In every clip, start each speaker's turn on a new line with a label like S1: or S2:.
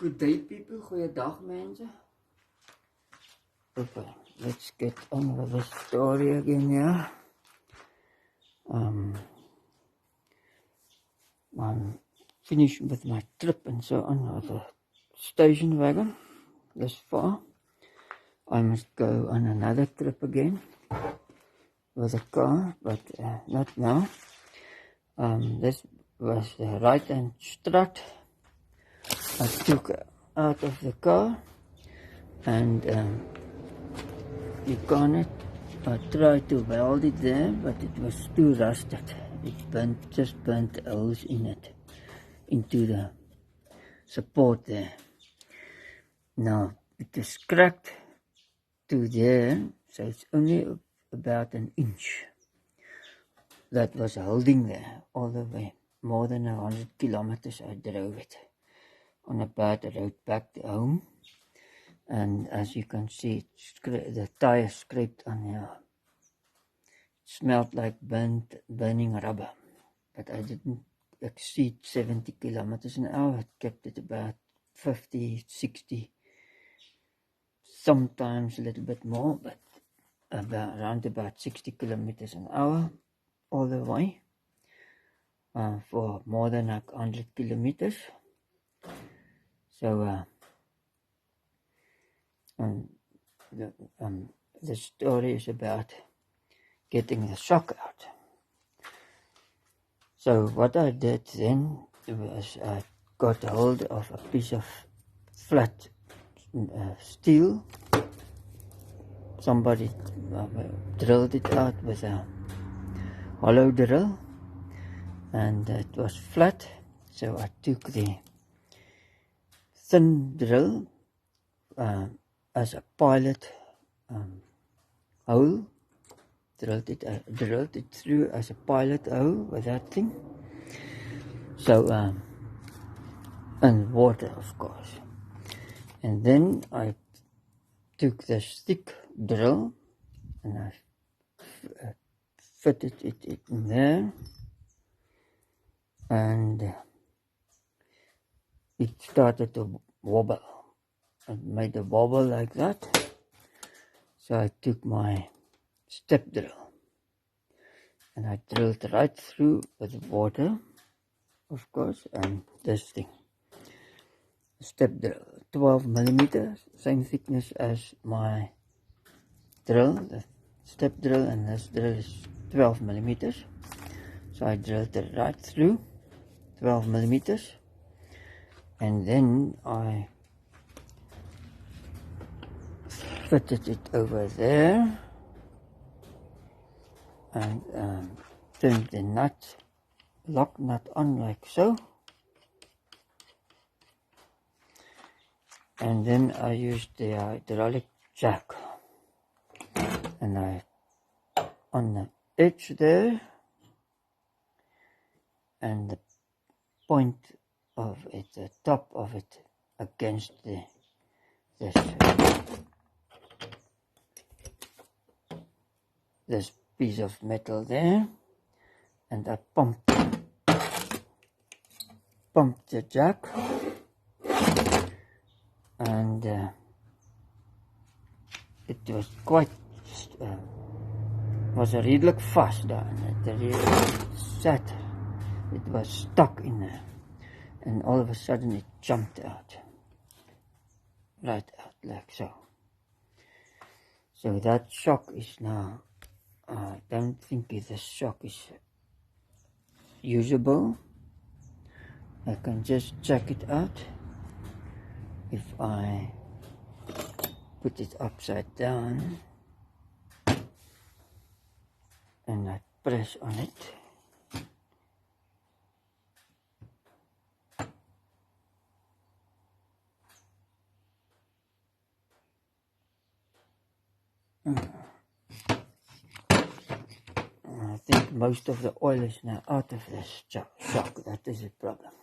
S1: Good day, people. Goeiedag, mense. Okay, let's get on with the story again here. I'm finished with my trip and so on with the station wagon this far. I must go on another trip again with a car, but not now. This was the right-hand strut I took out of the car, and you can't. I tried to weld it there, but it was too rusted. It just burnt holes in it, into the support there. Now it is cracked to there, so it's only about an inch that was holding there all the way. More than 100 kilometers I drove it on a bad road back to home, and as you can see, the tire scraped on here. It smelled like burning rubber, but I didn't exceed 70 kilometers an hour. I kept it about 50, 60, sometimes a little bit more, but around about 60 kilometers an hour all the way for more than 100 kilometers. So the story is about getting the shock out. So what I did then was I got hold of a piece of flat steel. Somebody drilled it out with a hollow drill, and it was flat, so I took the thin drill as a pilot hole, drilled it through as a pilot hole with that thing. So and water, of course. And then I took this thick drill and I fitted it in there, and it started to wobble. It made a wobble like that. So I took my step drill and I drilled right through with water, of course, and this thing. Step drill, 12 millimeters, same thickness as my drill, the step drill, and this drill is 12 millimeters. So I drilled it right through, 12 millimeters, and then I fitted it over there and turned the lock nut on like so. And then I used the hydraulic jack, and I on the edge there, and the point of it, the top of it, against this piece of metal there, and I pumped the jack, and it was quite was redelijk vast daar. It was stuck in there, and all of a sudden it jumped out, right out like so. So that shock is now, I don't think this shock is usable. I can just check it out if I put it upside down and I press on it. I think most of the oil is now out of this shock. That is a problem.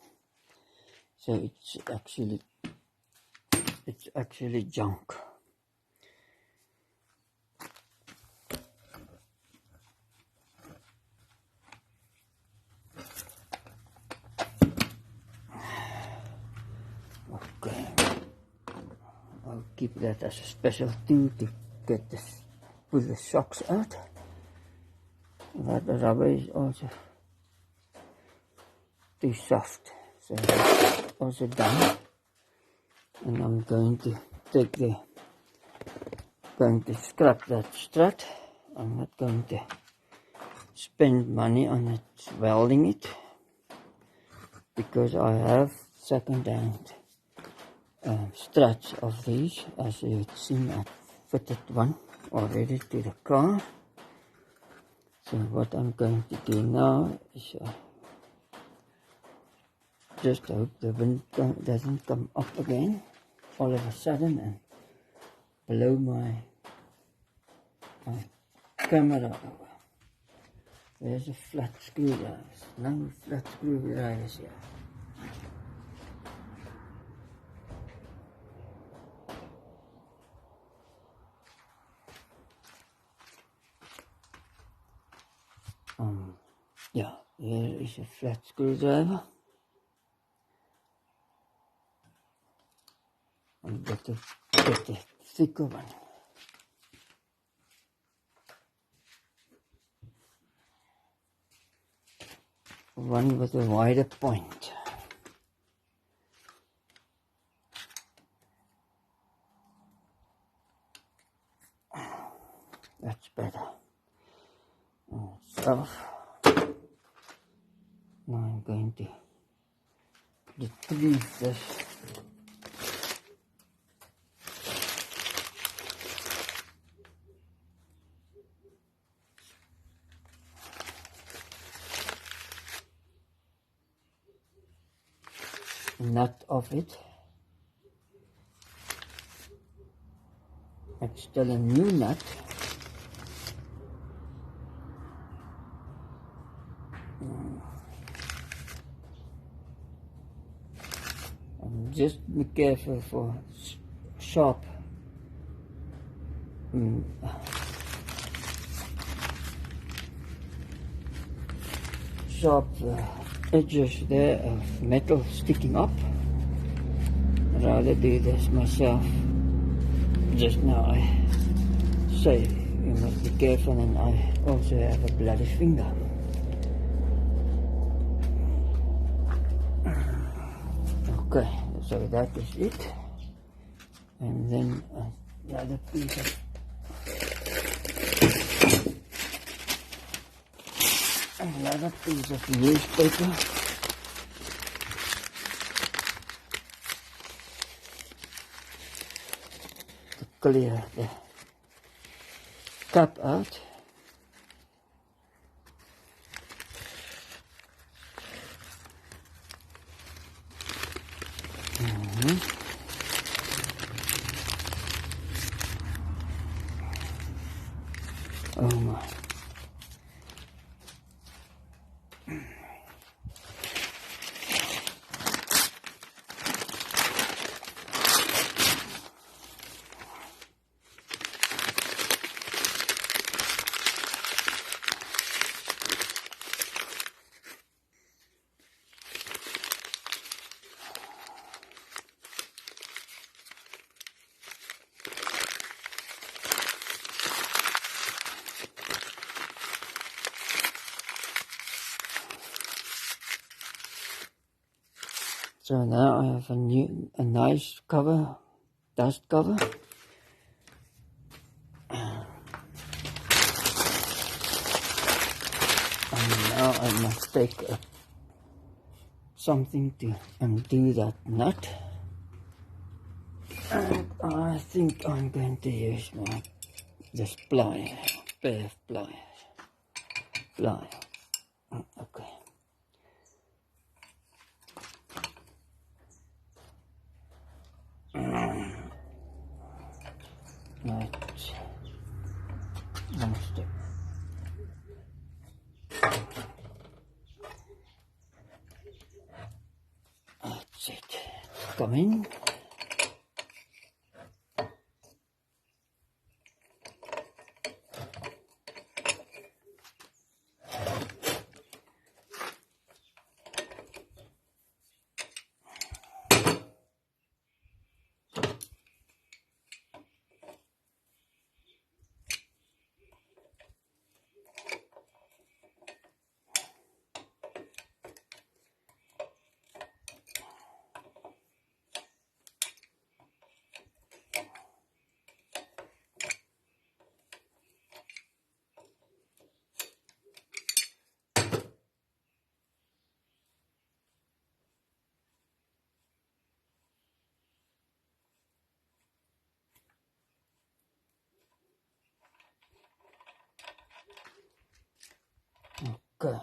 S1: So it's actually junk. Okay. keep that as a special thing to get this, pull the shocks out. But the rubber is also too soft, so that's also done. And I'm going to scrap that strut. I'm not going to spend money on it, welding it, because I have second-hand struts of these. As you've seen, I fitted one already to the car. So what I'm going to do now is just hope the wind doesn't come up again all of a sudden and blow my camera over. There's a flat screwdriver. No flat screwdrivers here. Yeah, here is a flat screwdriver. I've got to get a thicker one. One with a wider point. That's better. So now I'm going to retrieve this. Nut of it. It's still a new nut. And just be careful for sharp edges there of metal sticking up. I'd rather do this myself. Just now I say you must be careful, and I also have a bloody finger. Okay, so that is it. And then another piece of newspaper. To clear the cap out. Oh my. So now I have a nice cover, dust cover. And now I must take something to undo that nut. And I think I'm going to use this pair of pliers. Okay. That's one step. That's it. Come in. Okay.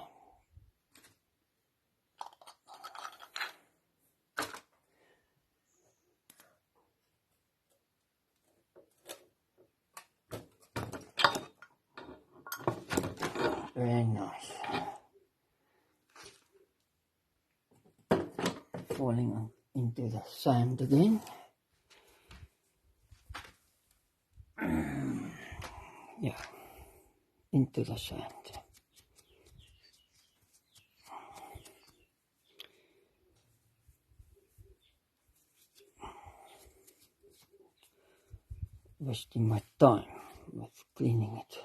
S1: Very nice. Falling into the sand again. Yeah, into the sand. Wasting my time with cleaning it.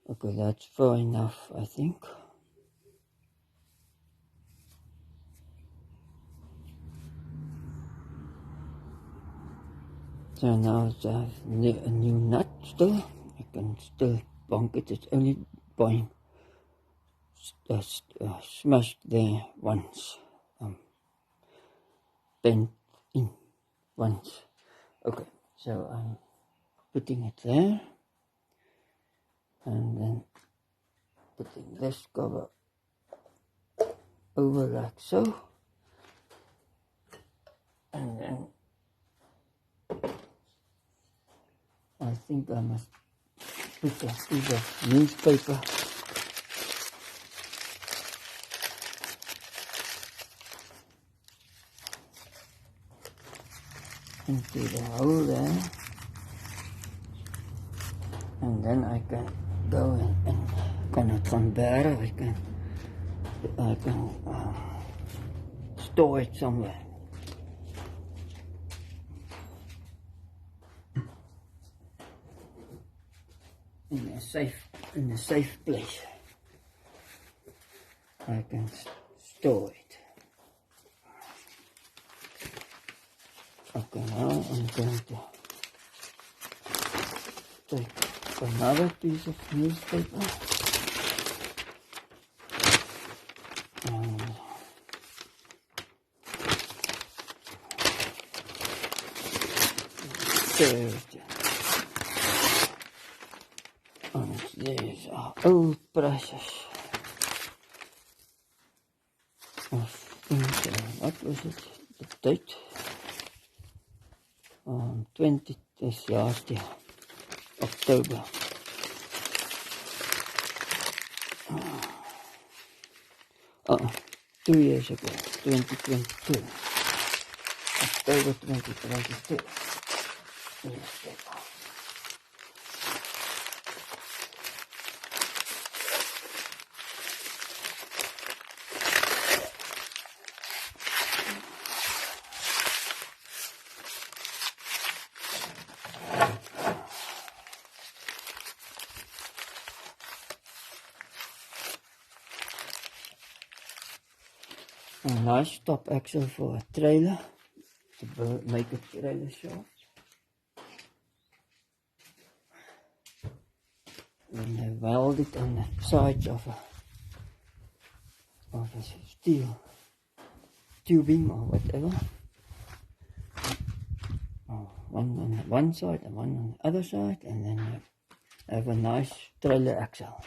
S1: Okay, that's far enough, I think. So now I have a new nut still. I can still bonk it. It's only being smashed there once. Bent in once. Okay, so I'm putting it there. And then putting this cover over like so. And then I think I must put a piece of newspaper into the hole there. And then I can go and kan het van beren. I can store it somewhere. In a safe place. I can store it. Okay, now I'm going to take another piece of newspaper and tear it. And these are old prices of things. What was it? The date? 20 this last year, October. 2 years ago, 2022. October 2022. Newspaper. A nice stop axle for a trailer to make a trailer shaft. When they weld it on the sides of a steel tubing or whatever. One on one side and one on the other side, and then you have a nice trailer axle.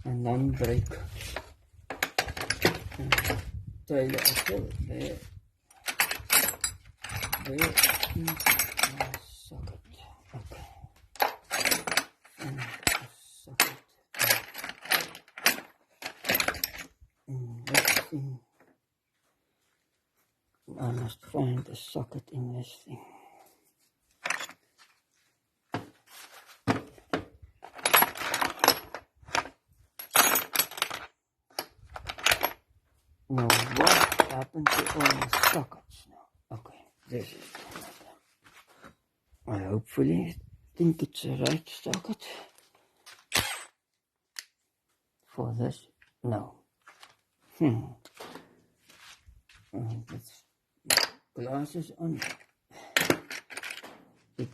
S1: A non-brake trailer axle there is my socket. Okay. And socket. This thing. I must find a socket in this thing. Now, what happened to all the sockets now? Okay, this is I hopefully think it's the right socket for this. No. With glasses on, it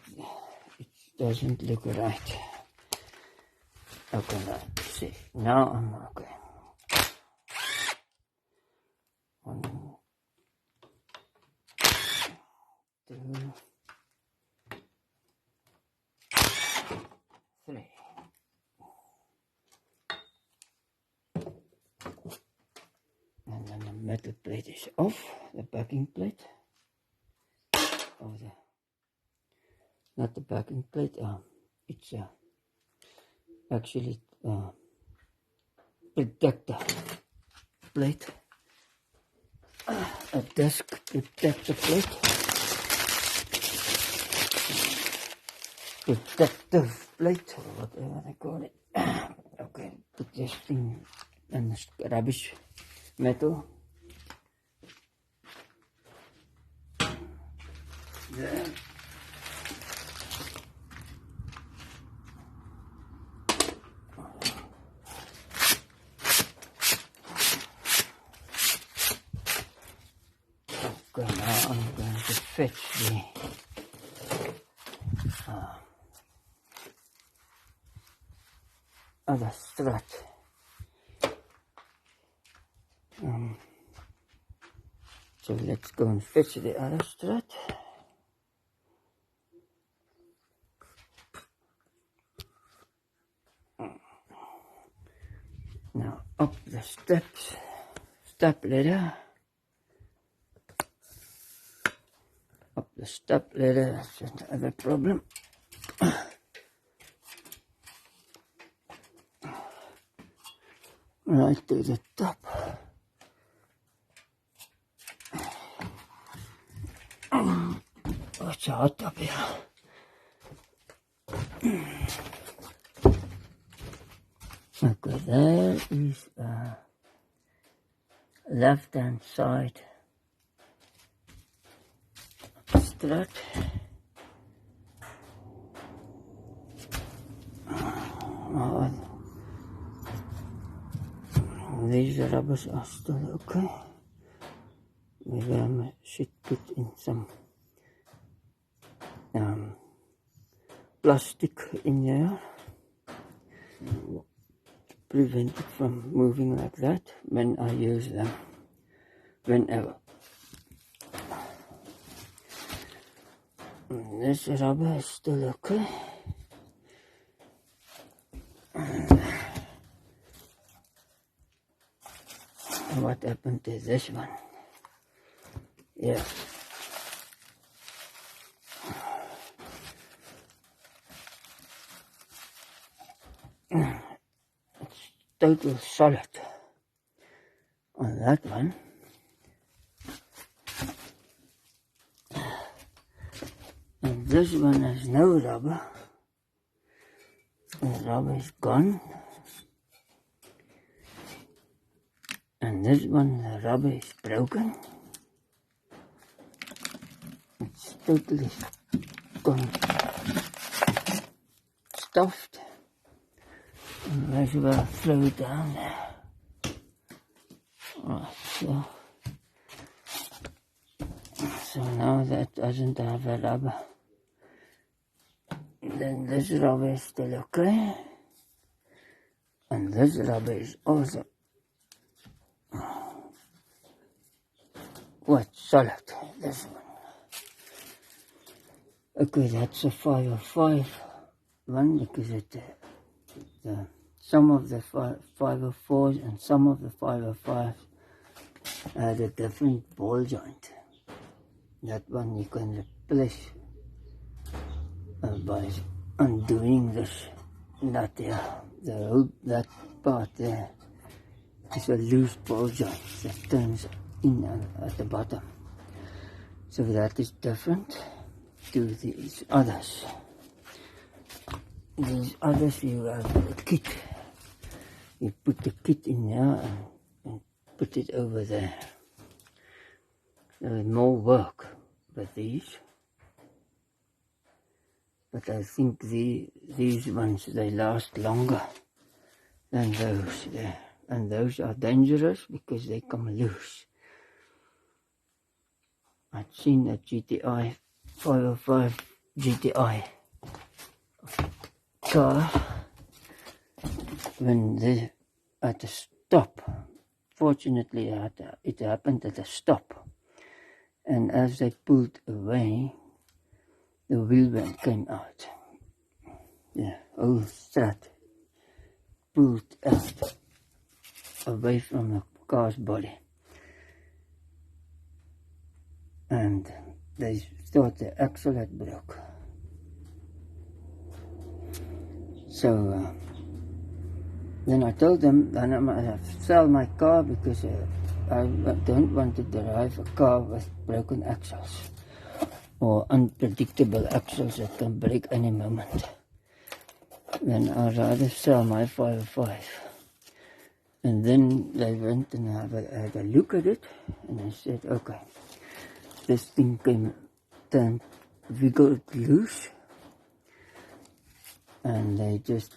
S1: doesn't look right. Okay, let's see. Now I'm okay. 1, 2, 3. And then the metal plate is off, the backing plate. Oh, not the backing plate, it's actually protector plate. A desk protector plate. Protective plate, or whatever they call it. Okay, put this thing in the rubbish metal. There. Okay, now I'm going to fetch the other strut. So let's go and fetch the other strut. Now up the steps, step ladder. Up the step ladder, that's another problem. Right to the top. Oh, it's hot up here. Okay, there is a left-hand side strut. Oh, these rubbers are still okay. Maybe I should put in some plastic in there to prevent it from moving like that when I use them, whenever. This rubber is still okay. What happened to this one? Yeah. It's total solid on that one. And this one has no rubber. The rubber is gone. And this one, the rubber is broken. It's totally gone stuffed. And might as well throw it down there. Right, so now that doesn't have a rubber. Then this rubber is still okay. And this rubber is also quite solid, this one. Okay, that's a 505 one because some of the 504s and some of the 505s had a different ball joint. That one you can replace by undoing this nut here. That part there is a loose ball joint that turns in at the bottom. So that is different to these others. These others you have a kit. You put the kit in there and put it over there. There is more work with these. But I think these ones, they last longer than those there. And those are dangerous because they come loose. I'd seen a GTI 505 GTI car when they at a stop, fortunately it happened at a stop, and as they pulled away, the wheel band came out. The whole strut pulled out away from the car's body, and they thought the axle had broke. So then I told them that I must sell my car because I don't want to drive a car with broken axles or unpredictable axles that can break any moment. Then I'd rather sell my 505. And then they went and had a look at it, and I said, okay, this thing turned wiggled loose, and they just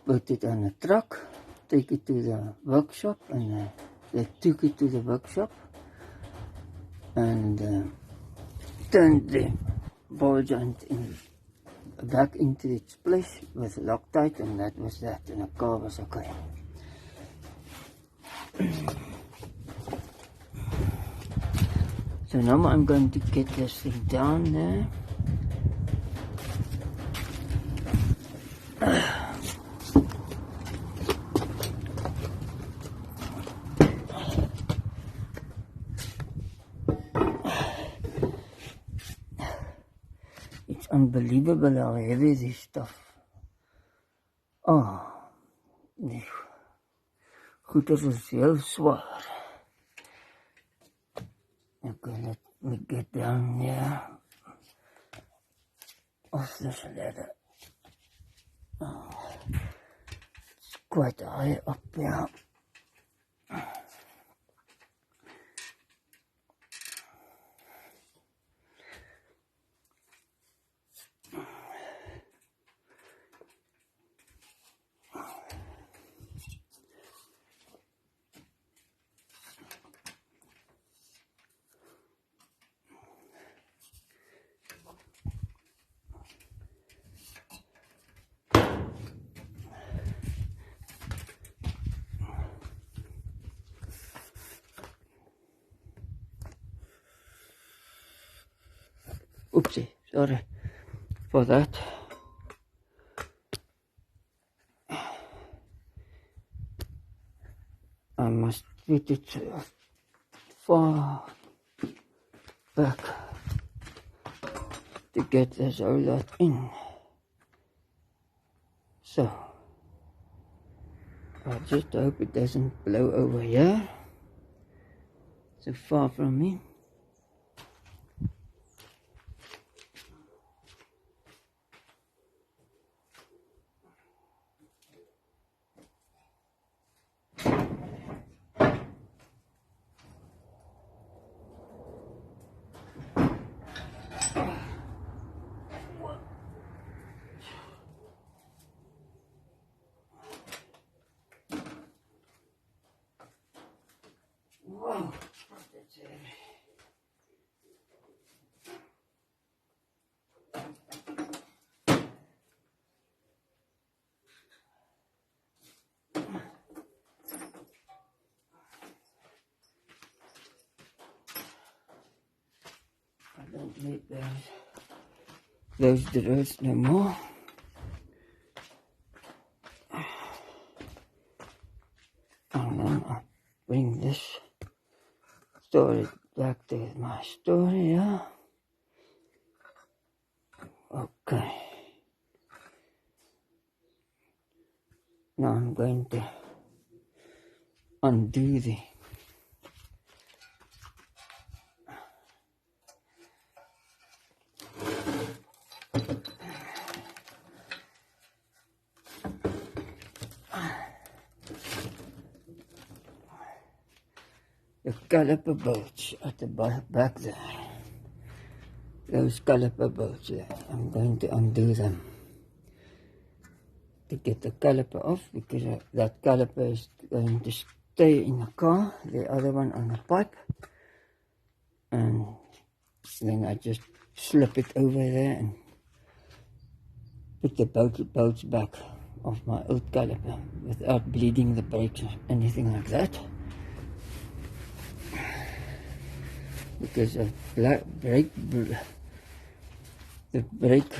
S1: put it on a truck, take it to the workshop, and they took it to the workshop and turned the ball joint back into its place with Loctite, and that was that, and the car was okay. So now I'm going to get this thing down there. It's unbelievable how heavy this stuff. Oh, die goeder is heel zwaar. Okay, let me get down here off this ladder. Oh, it's quite high up here. Oopsie, sorry for that. I must put it far back to get this whole lot in. So, I just hope it doesn't blow over here, so far from me. Wow, that's heavy. I don't need those drills no more. And then I bring this storage back to my story, yeah. Okay. Now I'm going to undo the caliper bolts at the back there. Those caliper bolts there. I'm going to undo them to get the caliper off, because that caliper is going to stay in the car, the other one on the pipe, and then I just slip it over there and put the bolts back of my old caliper without bleeding the brakes or anything like that. Because the brake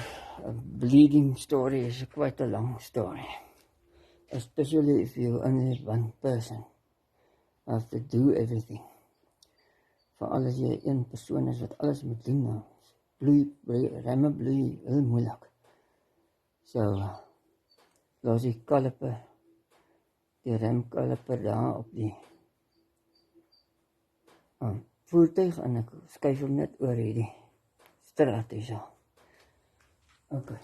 S1: bleeding story is quite a long story. Especially if you only have one person. Have to do everything. Veral as jy een persoon is wat alles moet doen nou. Remme bloei, heel moeilik. So, los die kaliper, die remkaliper daar op die voertuig en ek skuif hom net oor hierdie straat hier so. Okay.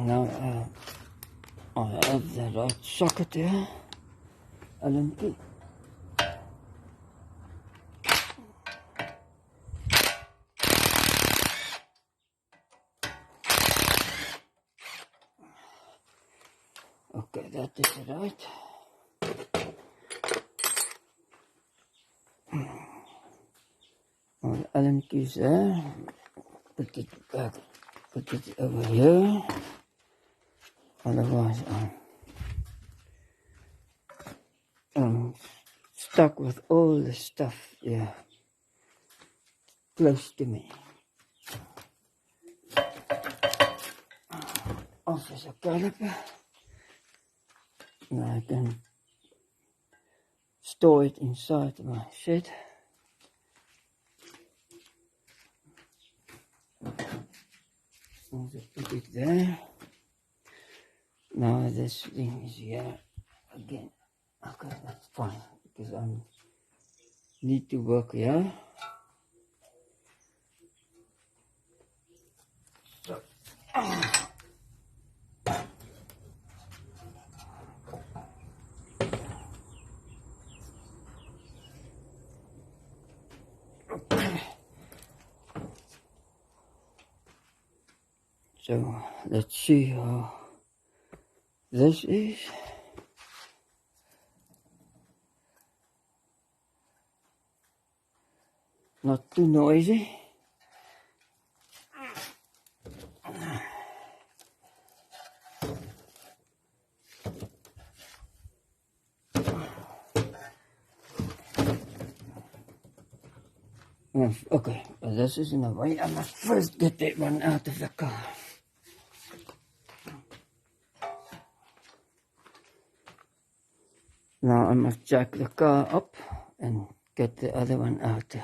S1: Now, I have the right socket here, Allen key. Okay, that is right. All the Allen keys there. Put it back. Put it over here. Otherwise, I'm stuck with all the stuff here close to me. Off is a caliper. Now I can store it inside my shed. I'll just put it there. Now this thing is here again. Okay, that's fine because I need to work here. So, okay. So let's see how this is. Not too noisy. Okay, well, this is in the way. I must first get that one out of the car. Now I must jack the car up and get the other one out.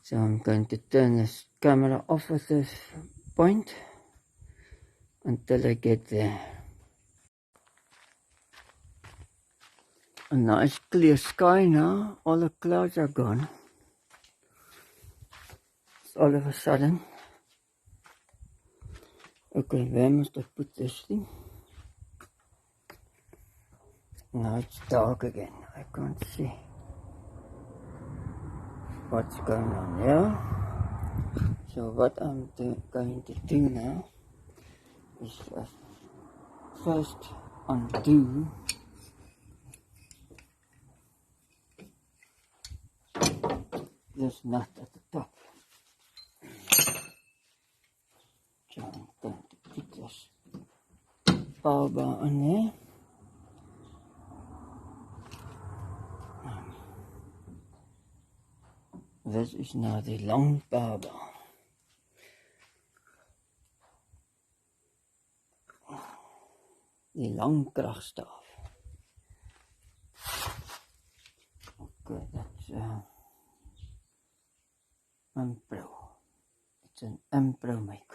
S1: So I'm going to turn this camera off at this point until I get there. A nice clear sky now. All the clouds are gone. So all of a sudden. Okay, where must I put this thing? Now it's dark again. I can't see what's going on here. So what I'm going to do now is first undo this nut at the top. So I'm going to put this power bar on there. This is now the long power bar. Die lang kragstaaf. Okay, that's Impro. It's an Impro mic.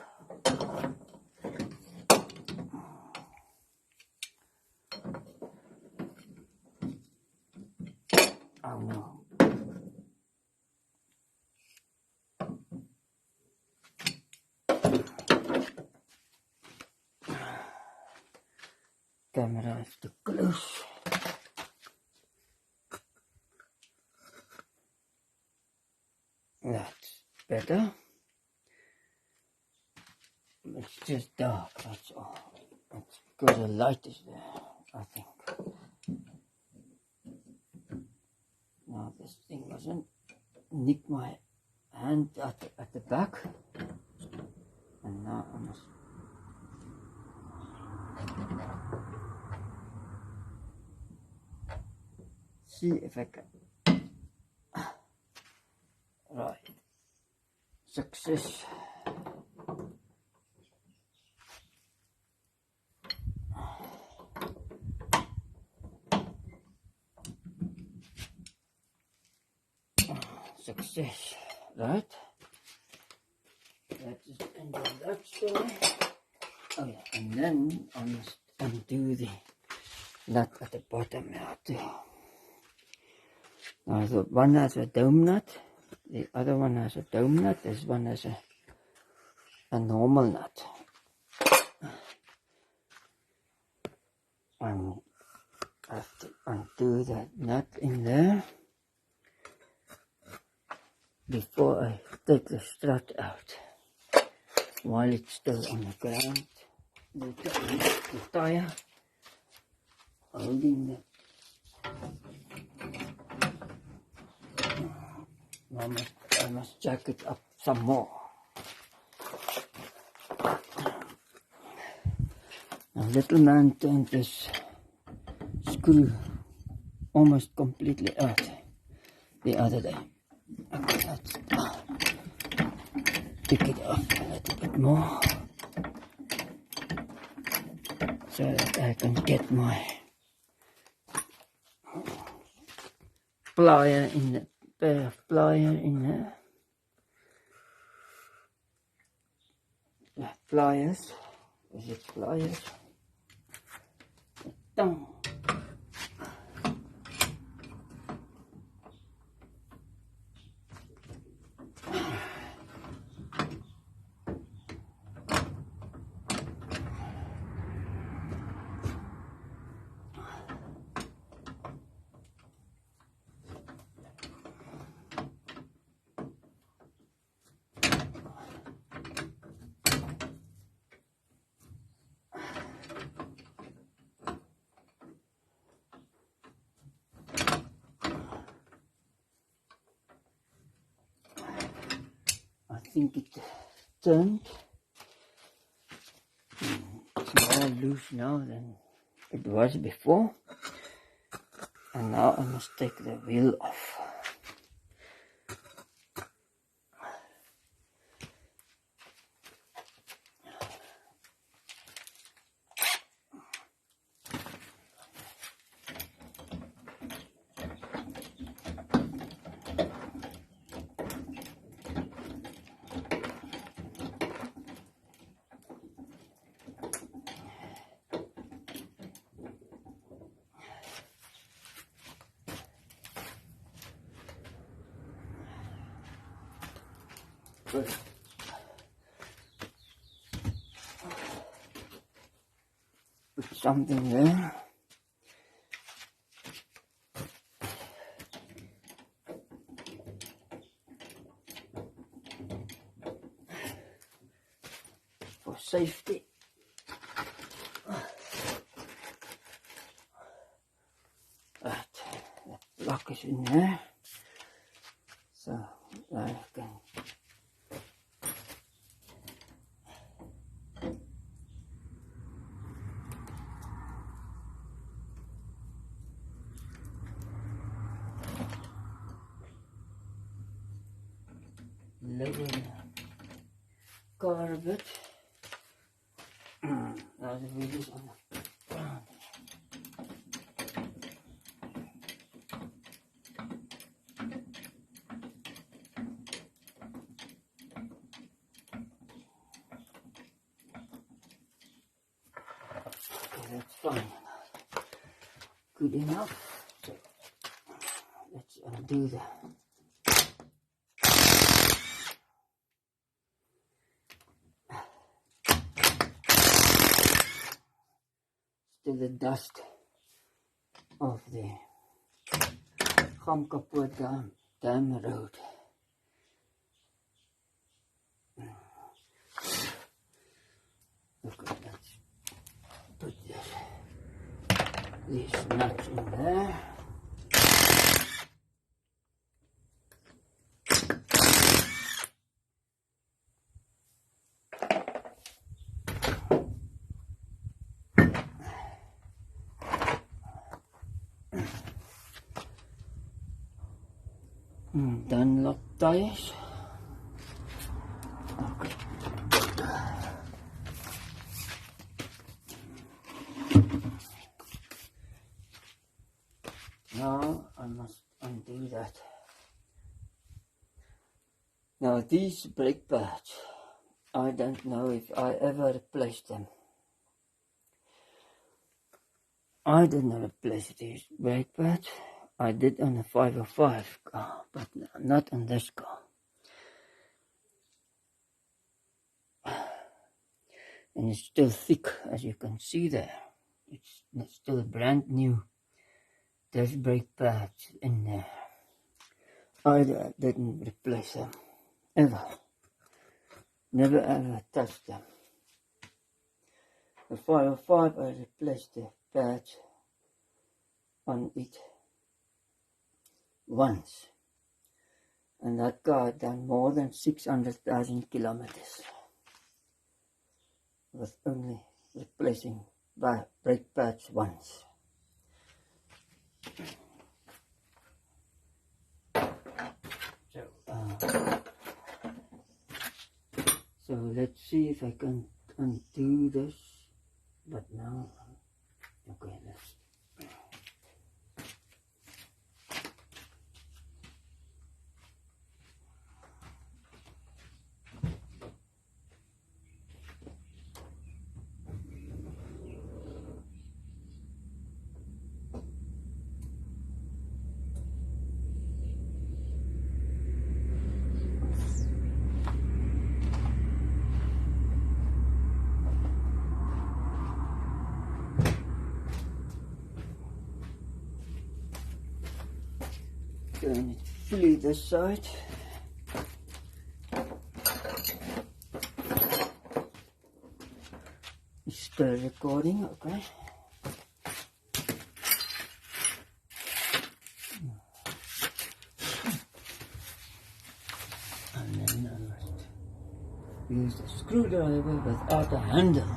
S1: Oh no. Camera is too close. That's better. It's just dark, that's all. It's because the light is there, I think. this thing wasn't nick my hand at the back, and now I must see if I can. Right, success. Success, right? That is the end of that story. Oh yeah, and then I must undo the nut at the bottom now too. Now the one has a dome nut, the other one has a dome nut, this one has a normal nut. I have to undo that nut in there before I take the strut out. While it's still on the ground, the tire holding the I must jack it up some more. Now little man turned this screw almost completely out the other day. Okay, let's pick it up a little bit more so that I can get my plier in the pair of plier in there. Pliers. Is it pliers? Tongue. I think it turned. It's more loose now than it was before. And now I must take the wheel off. Good. Put something there. For safety. Right, the lock is in there. So I can lower the car a bit. Now the wheel is on the ground. Okay, that's fine. Good enough. So let's undo that. Still the dust of the Gamkapot Dam Road. Okay, let's put these nuts in there. Dunlop tires. Now I must undo that. Now these brake pads, I don't know if I ever replaced them. I did not replace these brake pads. I did on a 505 car, but not on this car. And it's still thick, as you can see there. It's still brand new. There's brake pads in there. I didn't replace them, ever. Never ever touched them. The 505, I replaced the pads on it once. And that car had done more than 600,000 kilometers with only replacing brake pads once. So let's see if I can undo this. But now, okay, let's. Turn it fully this side. Still recording, okay. And then I must use the screwdriver without a handle.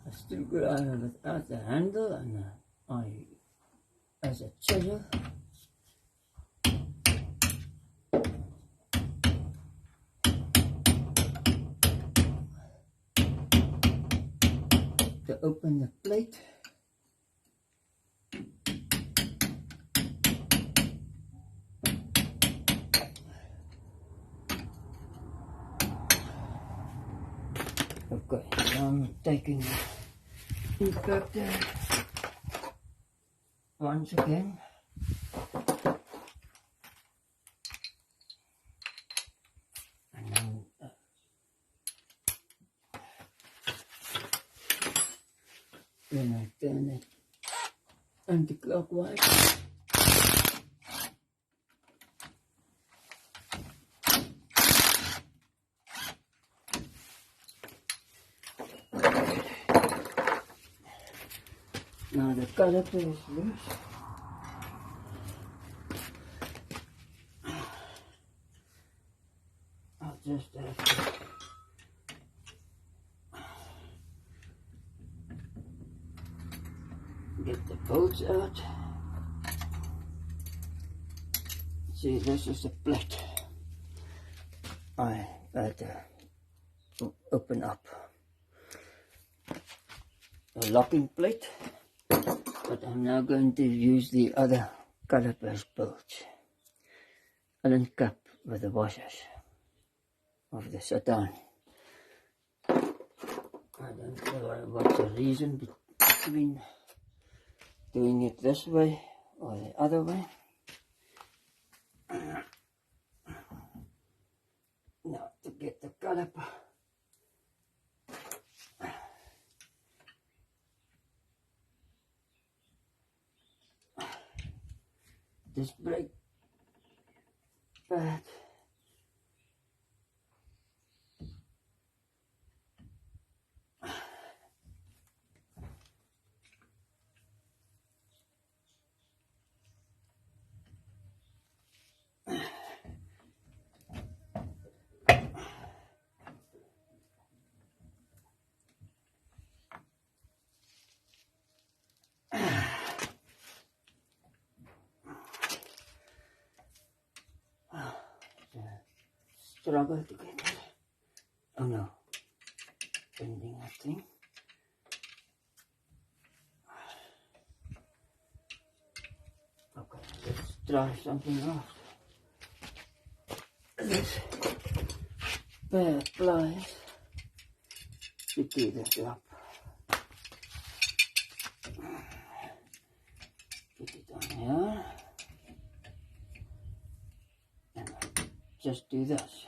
S1: A screwdriver without the handle, and I, as a chisel, to open the plate. Okay, now I'm taking the impactor once again. And then I turn it anti-clockwise. Now the caliper is loose. I'll just have to get the bolts out. See, this is the plate I had to open up. A locking plate. But I'm now going to use the other calipers bolts. Allen cap with the washers of the sedan. I don't know what's the reason between doing it this way or the other way. Now to get the caliper. This brake pad. struggle to get it. Oh no, bending that thing. Okay, let's try something else. This pair of pliers to do the job. Put it on here. And I just do this.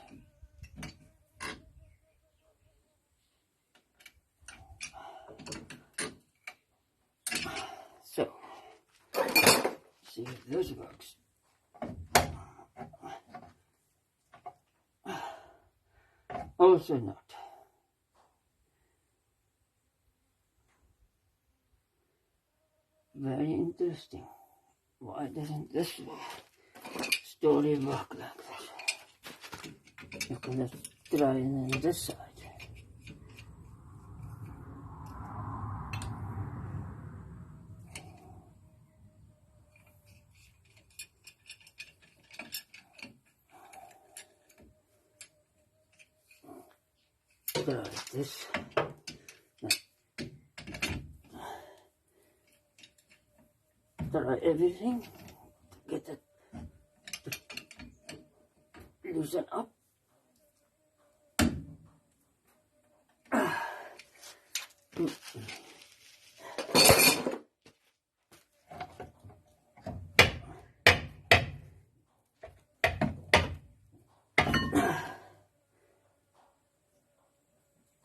S1: So, see if this works. Also not. Very interesting. Why doesn't this story work like this? You can just try it on this side. Try this. Try everything to get it to loosen up.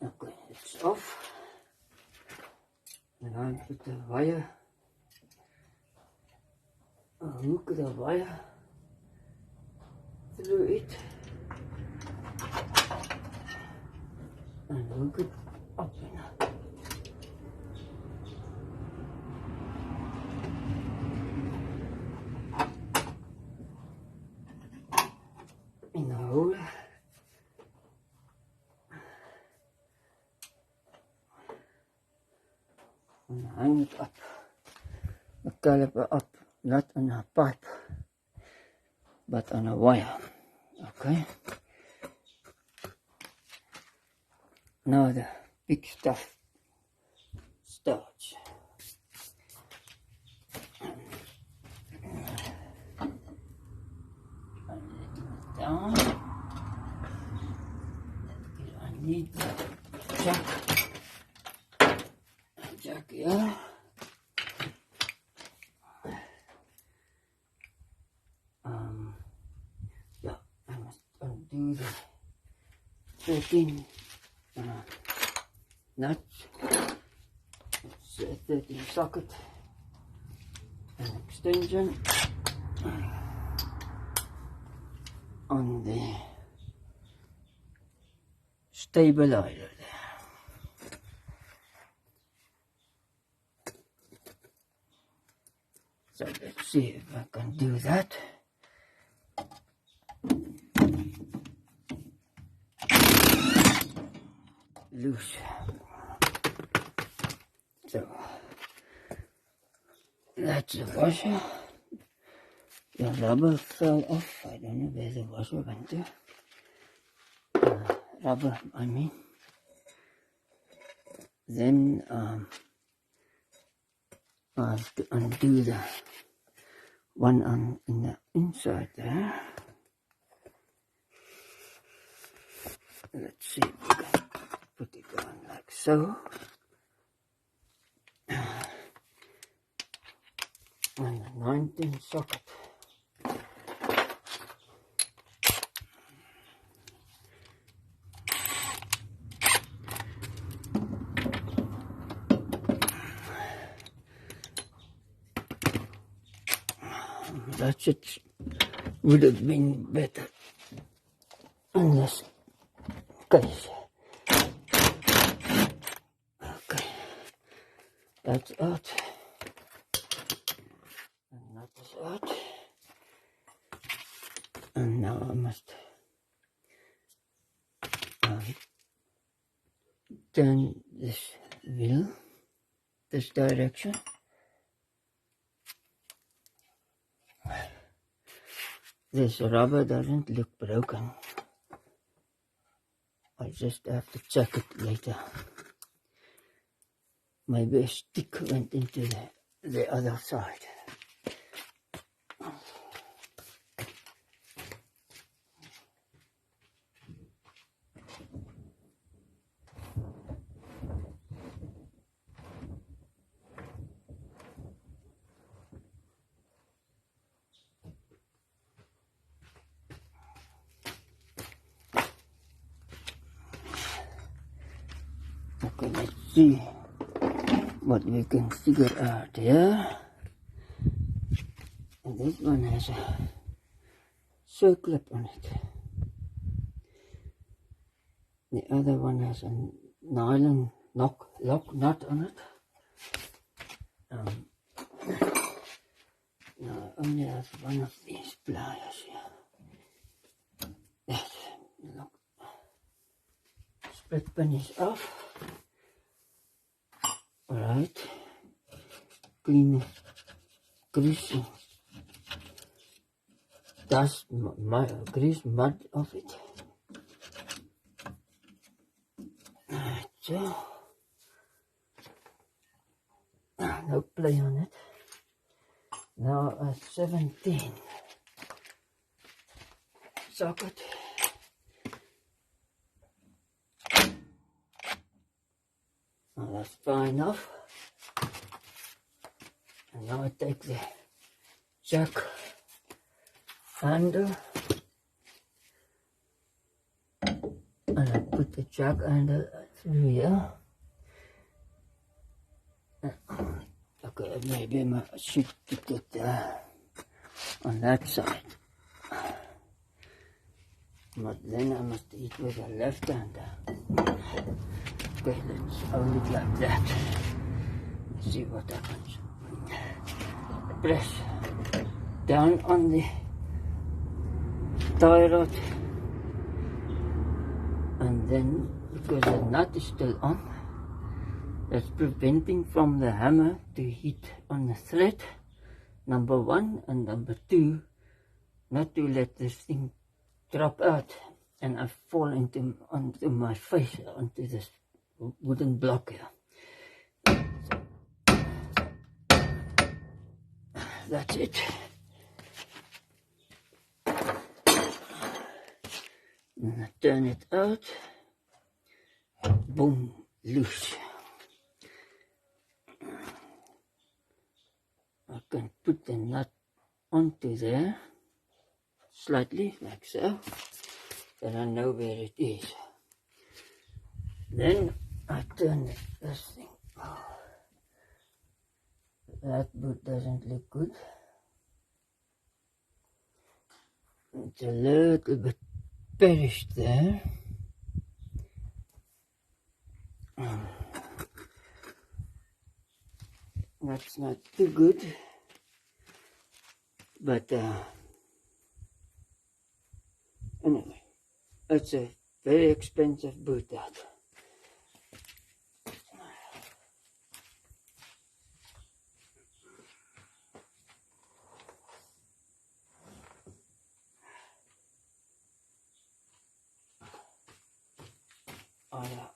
S1: Okay, it's off. And I put the wire, hook the wire through it and hook it up in the hole. And hang it up, the caliper up, not on a pipe, but on a wire. Okay. Now the big stuff starts. I let it down. I need the jack here. Yeah, I must undo the 13 nuts. It's a 13 socket, an extension on the stabilizer there. So let's see if I can do that. Loose. So that's the washer. The rubber fell off. I don't know where the washer went to. Rubber, I mean. Then I have to undo the one on in the inside there. Let's see if we can put it on like so. And the 19 socket. That would have been better in this case. Okay, that's out. And that is out. And now I must turn this wheel this direction. This rubber doesn't look broken. I just have to check it later. Maybe a stick went into the other side. Okay, let's see what we can figure out here. And this one has a circlip on it. The other one has a nylon lock nut on it. Now I only have one of these pliers here. Yes, look. Split pin is off. Alright. Clean grease dust, grease mud off it. Alright, so no play on it. Now a 17 socket. Now that's fine enough. And now I take the jack handle and I put the jack handle through here. Okay, maybe I should put it on that side. But then I must eat with the left hand. Okay, let's hold it like that. Let's see what happens. Press down on the tie rod, and then because the nut is still on, that's preventing from the hammer to hit on the thread, number one, and number two, not to let this thing drop out and I fall onto my face, onto this wooden block here. That's it. And I turn it out. Boom, loose. I can put the nut onto there, slightly like so, that I know where it is. Then I turn this thing. Oh, that boot doesn't look good. It's a little bit perished there. That's not too good, but anyway, it's a very expensive boot that.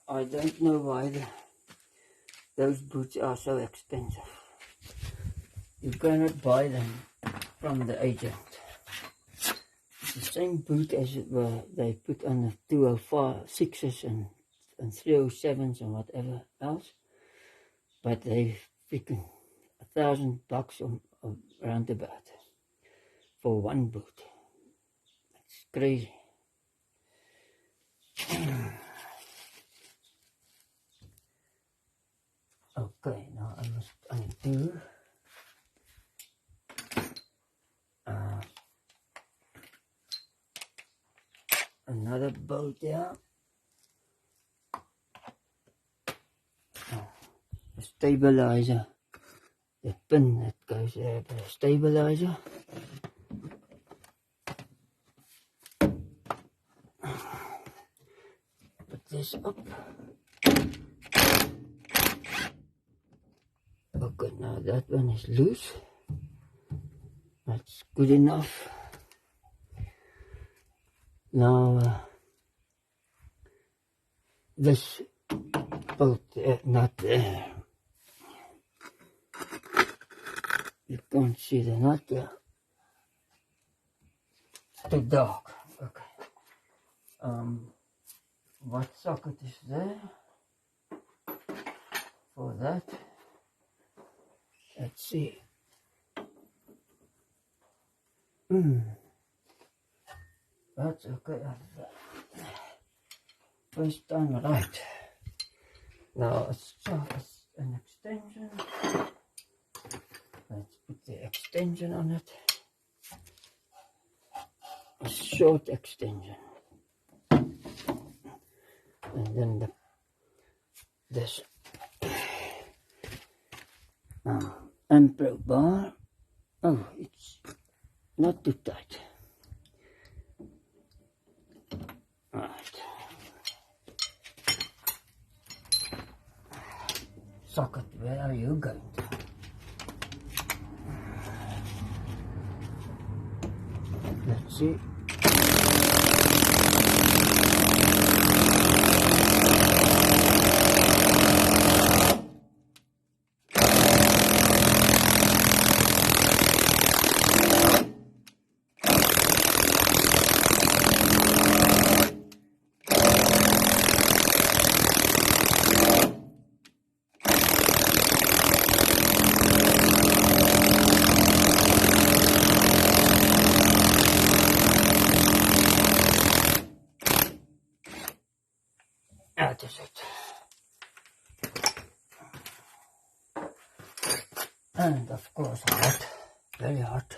S1: I don't know why those boots are so expensive. You cannot buy them from the agent. It's the same boot as they put on the 205-6s and 307s and whatever else. But they freaking $1,000 or around about for one boot. It's crazy. Okay, now I must undo another bolt there. The stabilizer, the pin that goes there, the stabilizer. Put this up. Okay, now that one is loose. That's good enough. Now this bolt there, not there. You can't see the nut there. It's too dark. Okay. What socket is there for that? Let's see. That's okay. First time right. Now it's an extension. Let's put the extension on it. A short extension. And then this ampere bar. Oh, it's not too tight. Right. Socket, where are you going to? Let's see. That is it. And of course hot, very hot.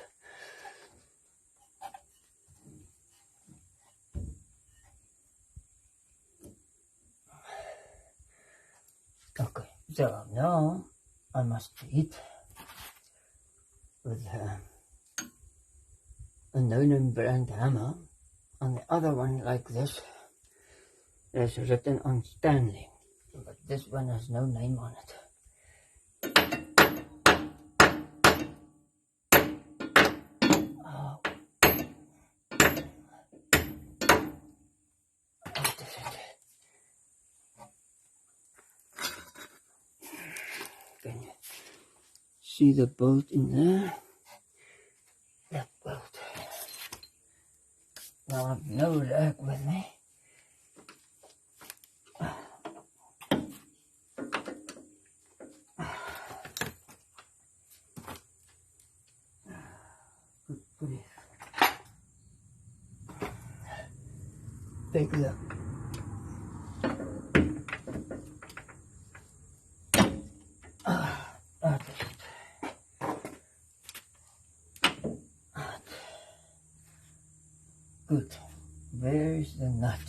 S1: Okay, so now I must heat with a no-name brand hammer. On the other one like this, there's written on Stanley, but this one has no name on it. What is it? Can you see the bolt in there? That bolt. Now I've no luck with me. Take a look. Good. Where is the nut?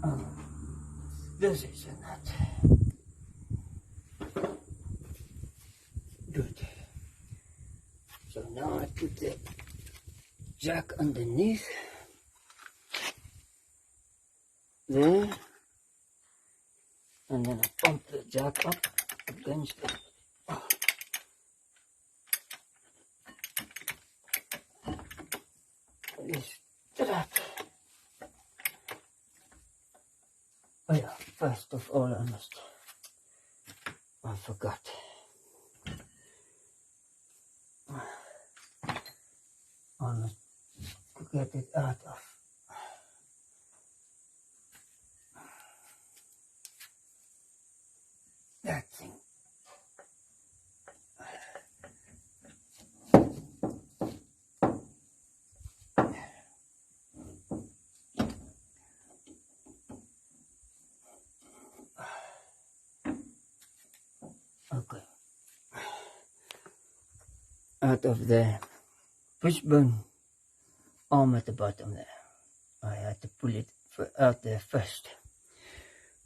S1: Oh, this is a nut. Good. So now I put the jack underneath there, and then I pump the jack up against it. Oh. This strut. Oh yeah, first of all I forgot. I must get it out of that thing. Okay. Out of the fishbone arm at the bottom there. I had to pull it out there first.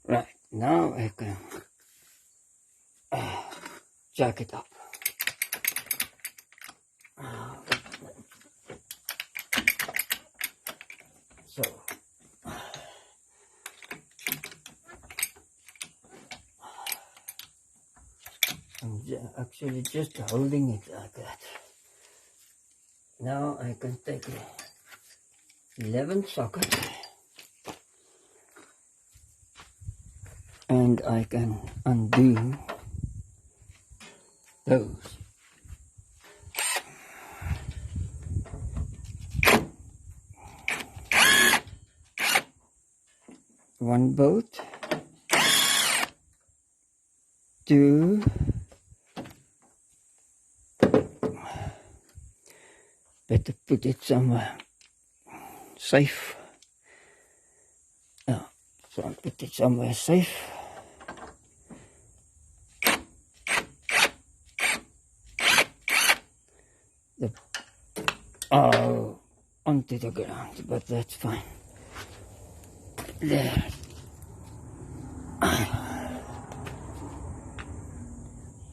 S1: Right, now I can jack it up. So I'm actually just holding it like that. Now I can take the 11 socket and I can undo those. One bolt, two, better put it somewhere safe. Yeah, so I'll put it somewhere safe. Oh, onto the ground, but that's fine. There.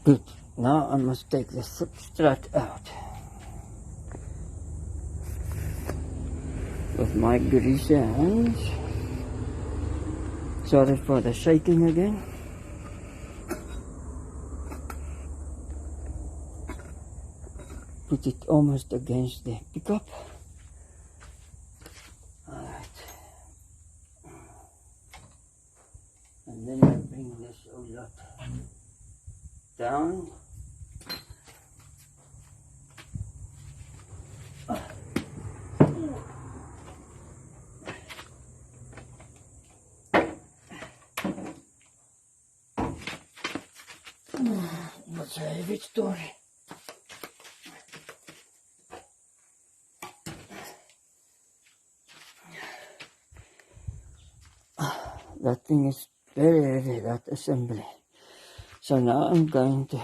S1: Good. Now I must take the strut out with my greasy hands. Sorry for the shaking again. Put it almost against the pickup. Alright. And then I bring this whole lot down. That's a heavy story. That thing is very heavy, that assembly. So now I'm going to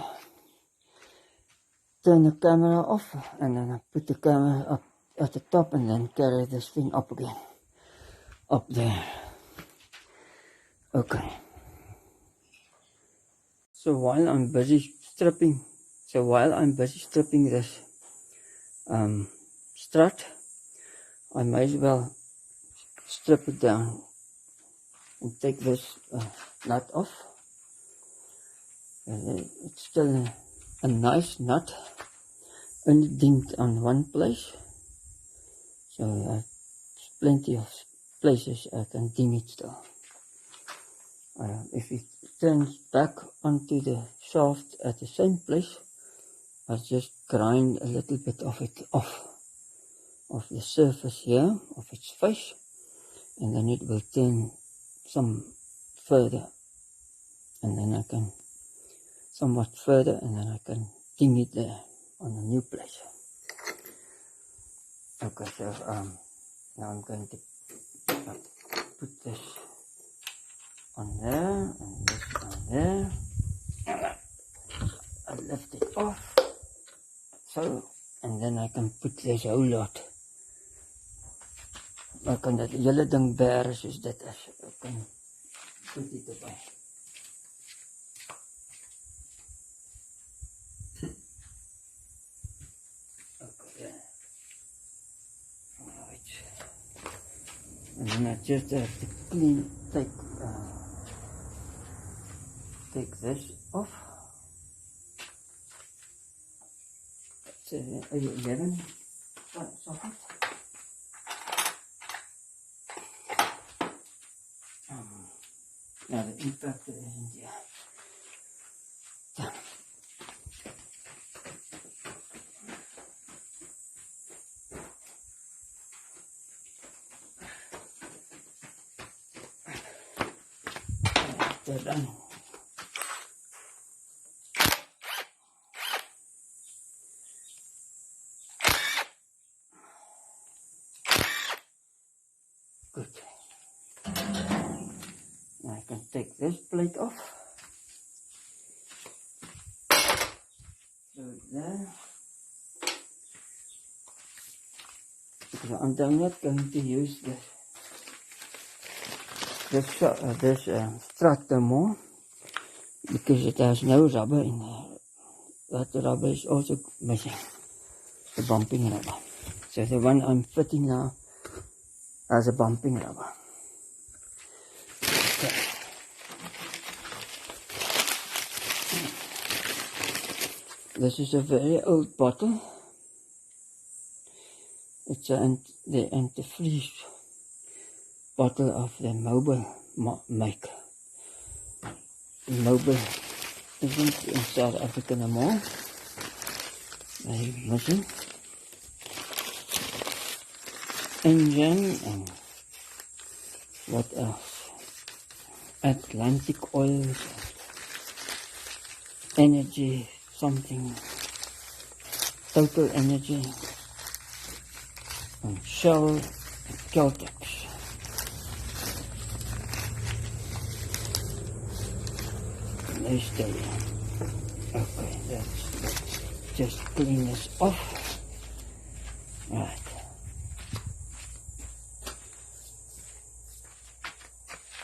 S1: turn the camera off, and then I put the camera up at the top and then carry this thing up again. Up there. Okay. So while I'm busy stripping this strut, I may as well strip it down and take this nut off. It's still a nice nut, only dinged on one place, so there's plenty of places I can ding it still. If it turns back onto the shaft at the same place, I just grind a little bit of it off of the surface here, of its face, and then it will turn some further, and then I can somewhat further, and then I can ding it there on a new place. Okay, so now I'm going to put this on there and this on there. I lift it off, so, and then I can put this whole lot. Ek kan dit hele ding bære soos dit is. Ek kan put dit erbij. Okay. Alright. And then I just have to take this off. It's 11 socket. Now the impactor isn't here. Done. They're done. Good. Now I can take this plate off. So there. Because I'm not going to use this strut more, because it has no rubber in there. That rubber is also missing, the bumping rubber. So the one I'm fitting now has a bumping rubber. Okay. This is a very old bottle. It's the antifreeze bottle of the mobile make. Mobil isn't in South Africa no more. They're missing. Engine and what else? Atlantic oils, energy, something, total energy, and Shell and Celtics. And they stay. Okay, let's just clean this off. Right.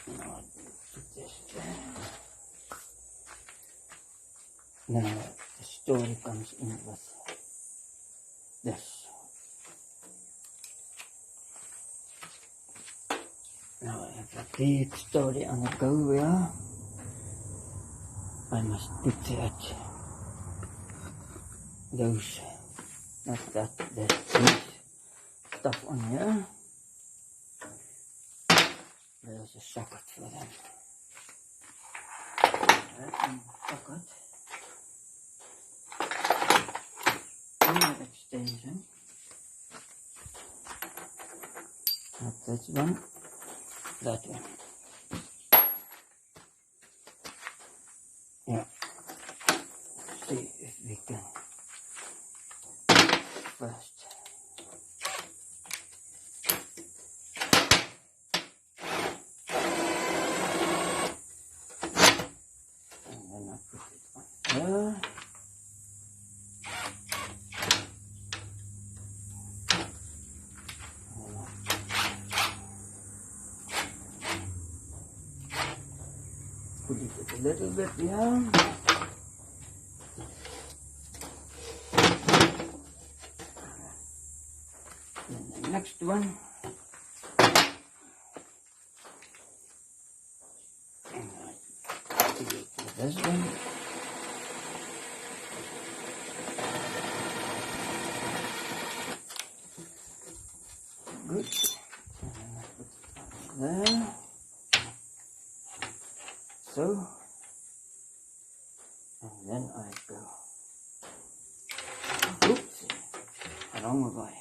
S1: Now put this there. Now the story comes in with this. Now I have a big story on the go here. I must put that, those, not that stuff on here. There's a socket for them. That socket. And that extension. Not this one, that one. Yeah. See if we can first. And then I put it on there. Put it a little bit here. And the next one. And I put it to this one. Good. And then I put it there. So, and then I go, oops, wrong way.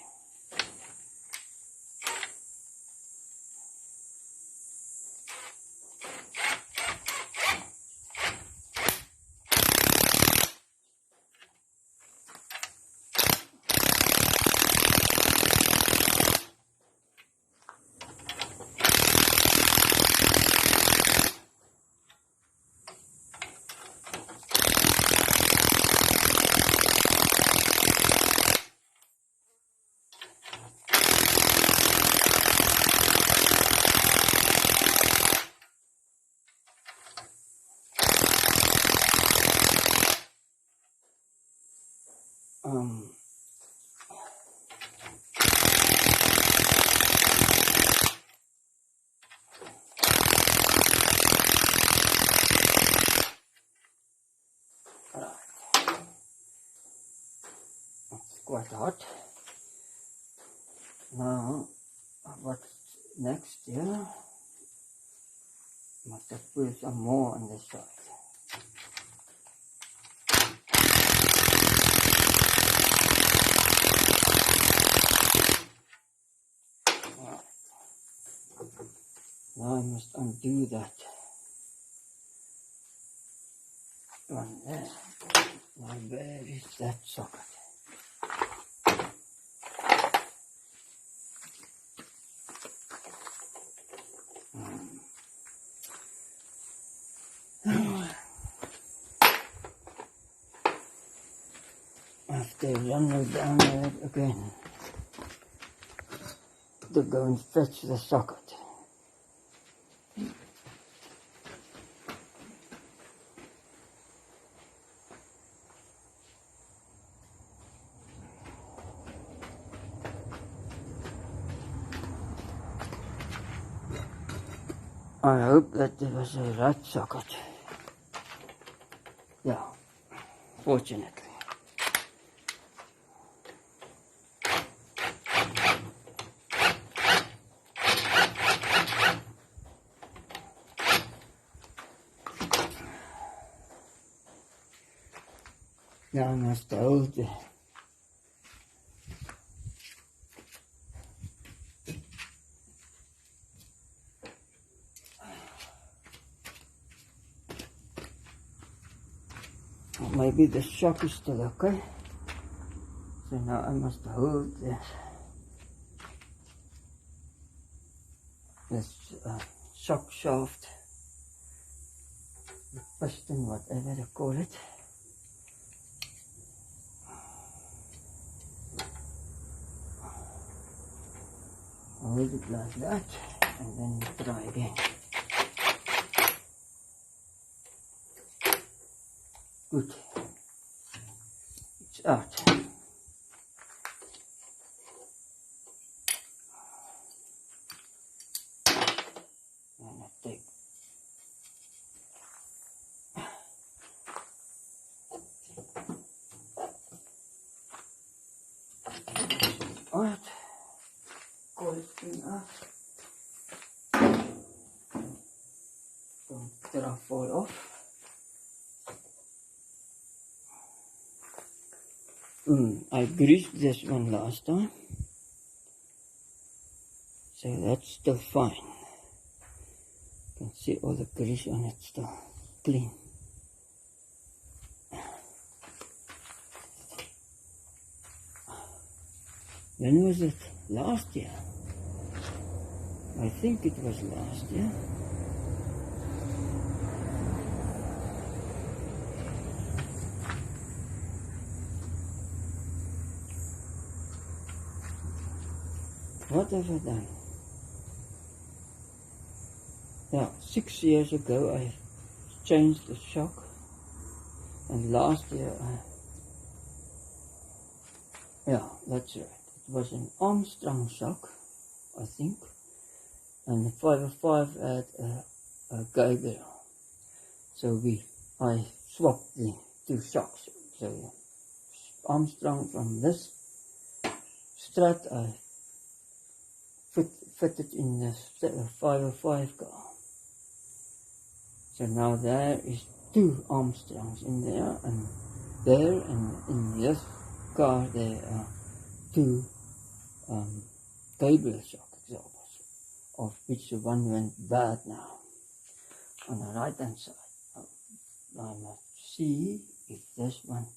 S1: Quite hot. Now, what's next here? Must have put some more on this side. Right. Now I must undo that one there. Now where is that socket? After run down there again to go and fetch the socket. I hope that there was a right socket. Yeah, fortunately. Now I must hold the maybe the shock is still okay. So now I must hold this shock shaft, the piston, whatever they call it. Hold it like that, and then you try again. Good. It's out. And I take out. Call it thing out. Don't fall off. I greased this one last time, so that's still fine. You can see all the grease on it still clean. When was it? Last year? I think it was last year. What have I done? Yeah, 6 years ago I changed the shock, and last year yeah, that's right. It was an Armstrong shock, I think, and the 505 had a Gabriel. So I swapped the two shocks. So Armstrong from this strut, I fitted in the 505 car. So now there is two Armstrongs in there, and in this car there are two Gabriel shock examples, of which the one went bad now on the right hand side. I must see if this one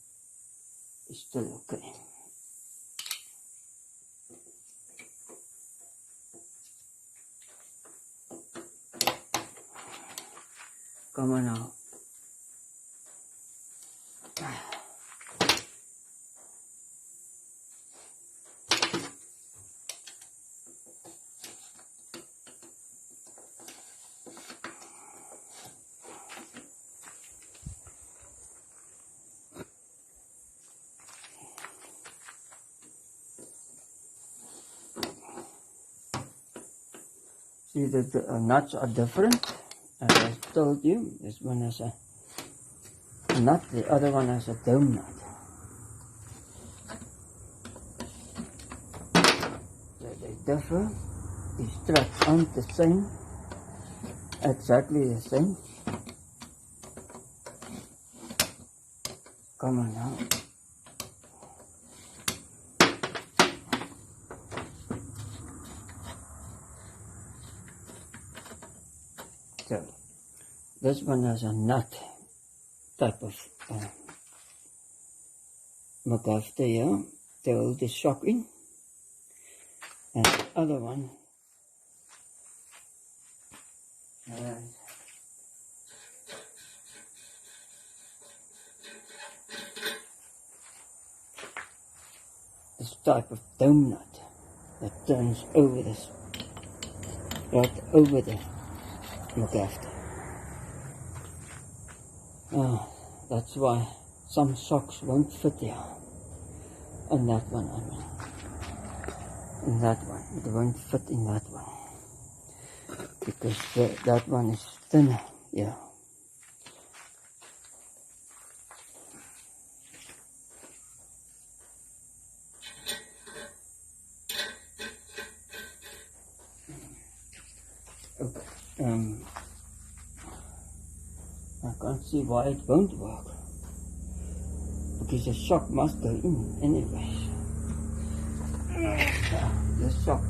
S1: is still okay. Come on now. See that the nuts are different. As I told you, this one has a nut, the other one has a dome nut. So they differ. The struts aren't the same, exactly the same. Come on now. So, this one has a nut type of Macphersons here to hold the shock in, and the other one has this type of dome nut that turns over this, right over the Macphersons. That's why some socks won't fit here. On that one, I mean. In that one. It won't fit in that one. Because that one is thinner. Yeah. Okay. I can't see why it won't work. The because the sock must go in anyways. So the sock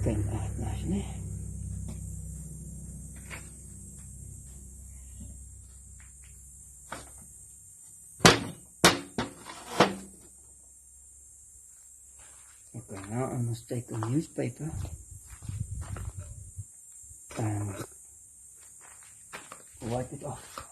S1: came out nicely. Okay, now I must take a newspaper and wipe it off.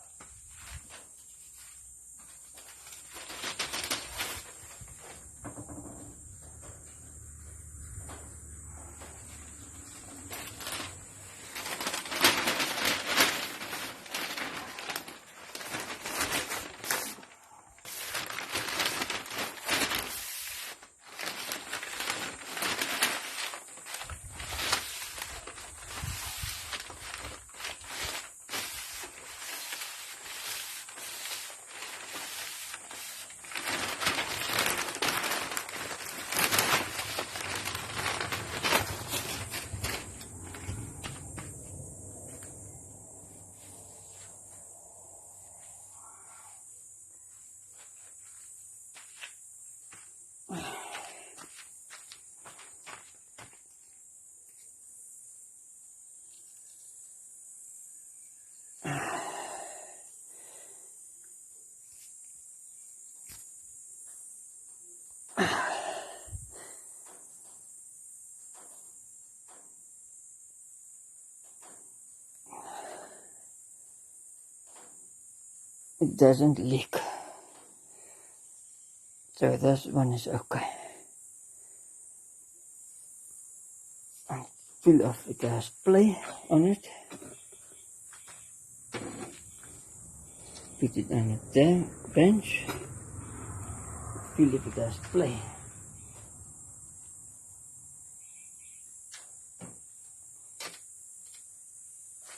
S1: It doesn't leak, so this one is okay. I fill off the gas play on it, put it on the bench, fill it with gas play.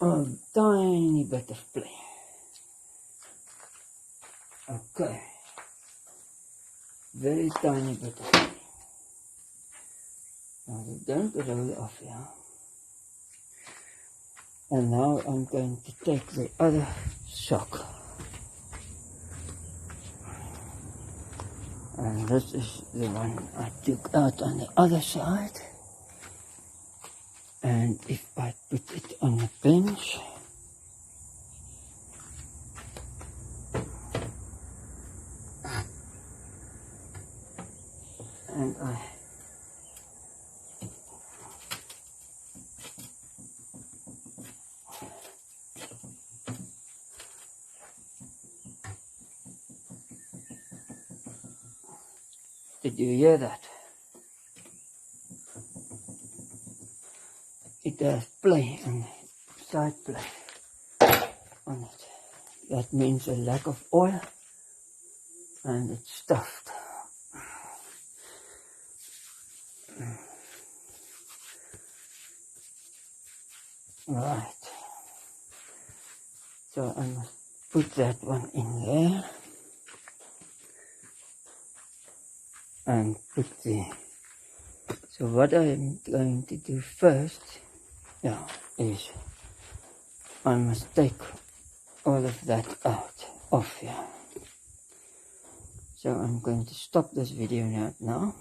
S1: A tiny bit of play. Okay, very tiny bit of play. Now we don't roll it off here. And now I'm going to take the other sock. And this is the one I took out on the other side. And if I put it on the bench, and did you hear that? It has play and side play on it. That means a lack of oil and it's stuffed. Right. So I must put that one in there and put the. So what I'm going to do first, is I must take all of that out off here. So I'm going to stop this video now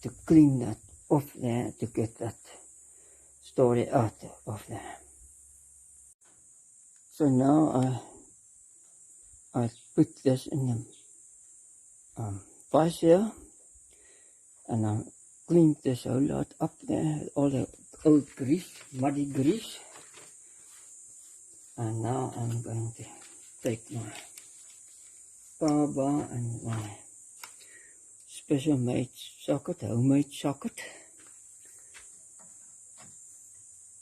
S1: to clean that off there, to get that story out of there. So now I put this in the vice here, and I cleaned this whole lot up there, all the old grease, muddy grease. And now I'm going to take my power bar and my special made socket, homemade socket,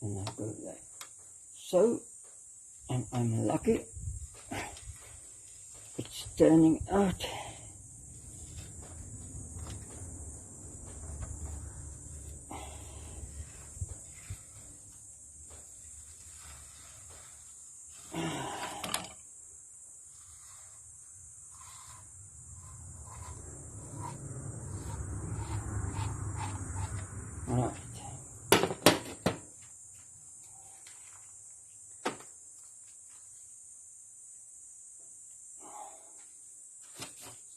S1: and I go like so, and I'm lucky it's turning out. Alright.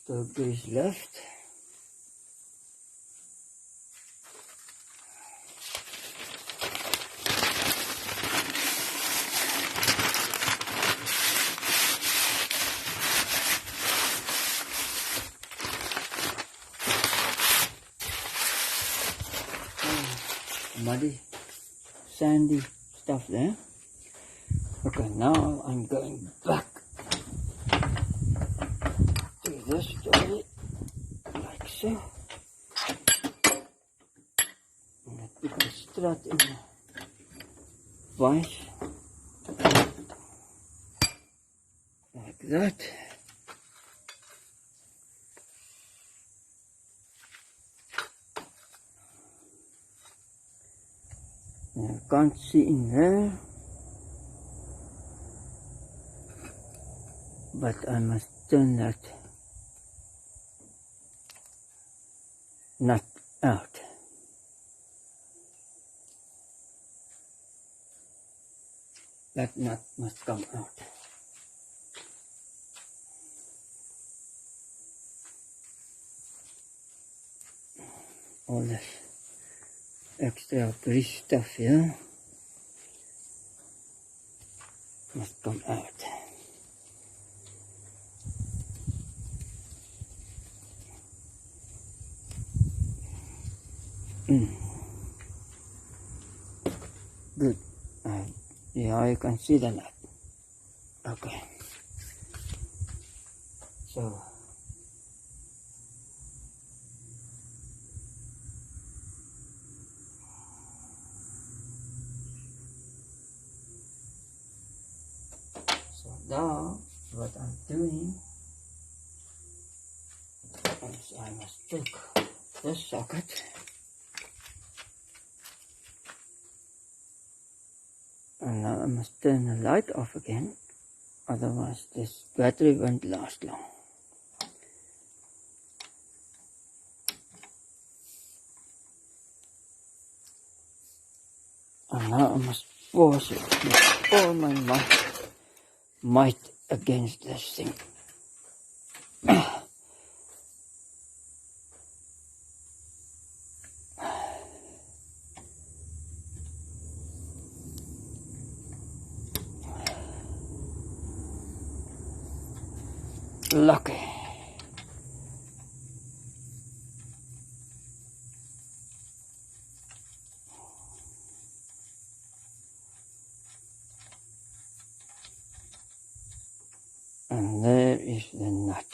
S1: the grease left. Muddy, sandy stuff there. Okay, now I'm going back to this joint, like so. And I put the strut in the vise, like that. Now, I can't see in there, but I must turn that nut out. That nut must come out. All this extra grease stuff here must come out. Good. Yeah, you can see the nut. Okay. So now what I'm doing is I must take this socket and now I must turn the light off again, otherwise this battery won't last long. And now I must force it with all my might against this thing. Lucky. And there is the nut.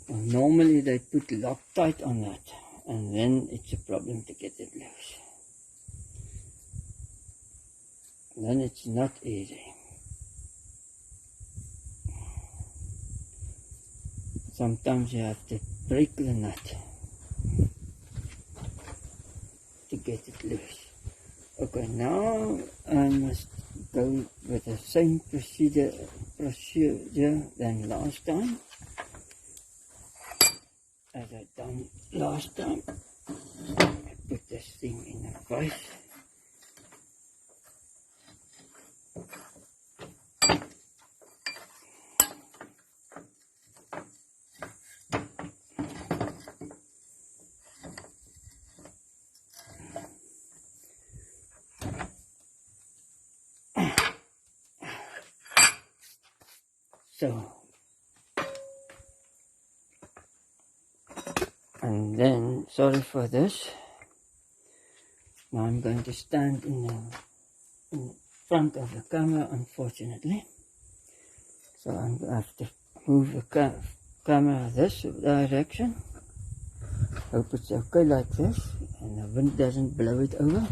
S1: Normally they put Loctite on that, and then it's a problem to get it loose. Then it's not easy. Sometimes you have to break the nut to get it loose. Okay, now I must go with the same procedure than last time. As I done last time, I put this thing in a vise. So, and then, sorry for this, now I'm going to stand in front of the camera, unfortunately. So I'm going to have to move the camera this direction. Hope it's okay like this, and the wind doesn't blow it over.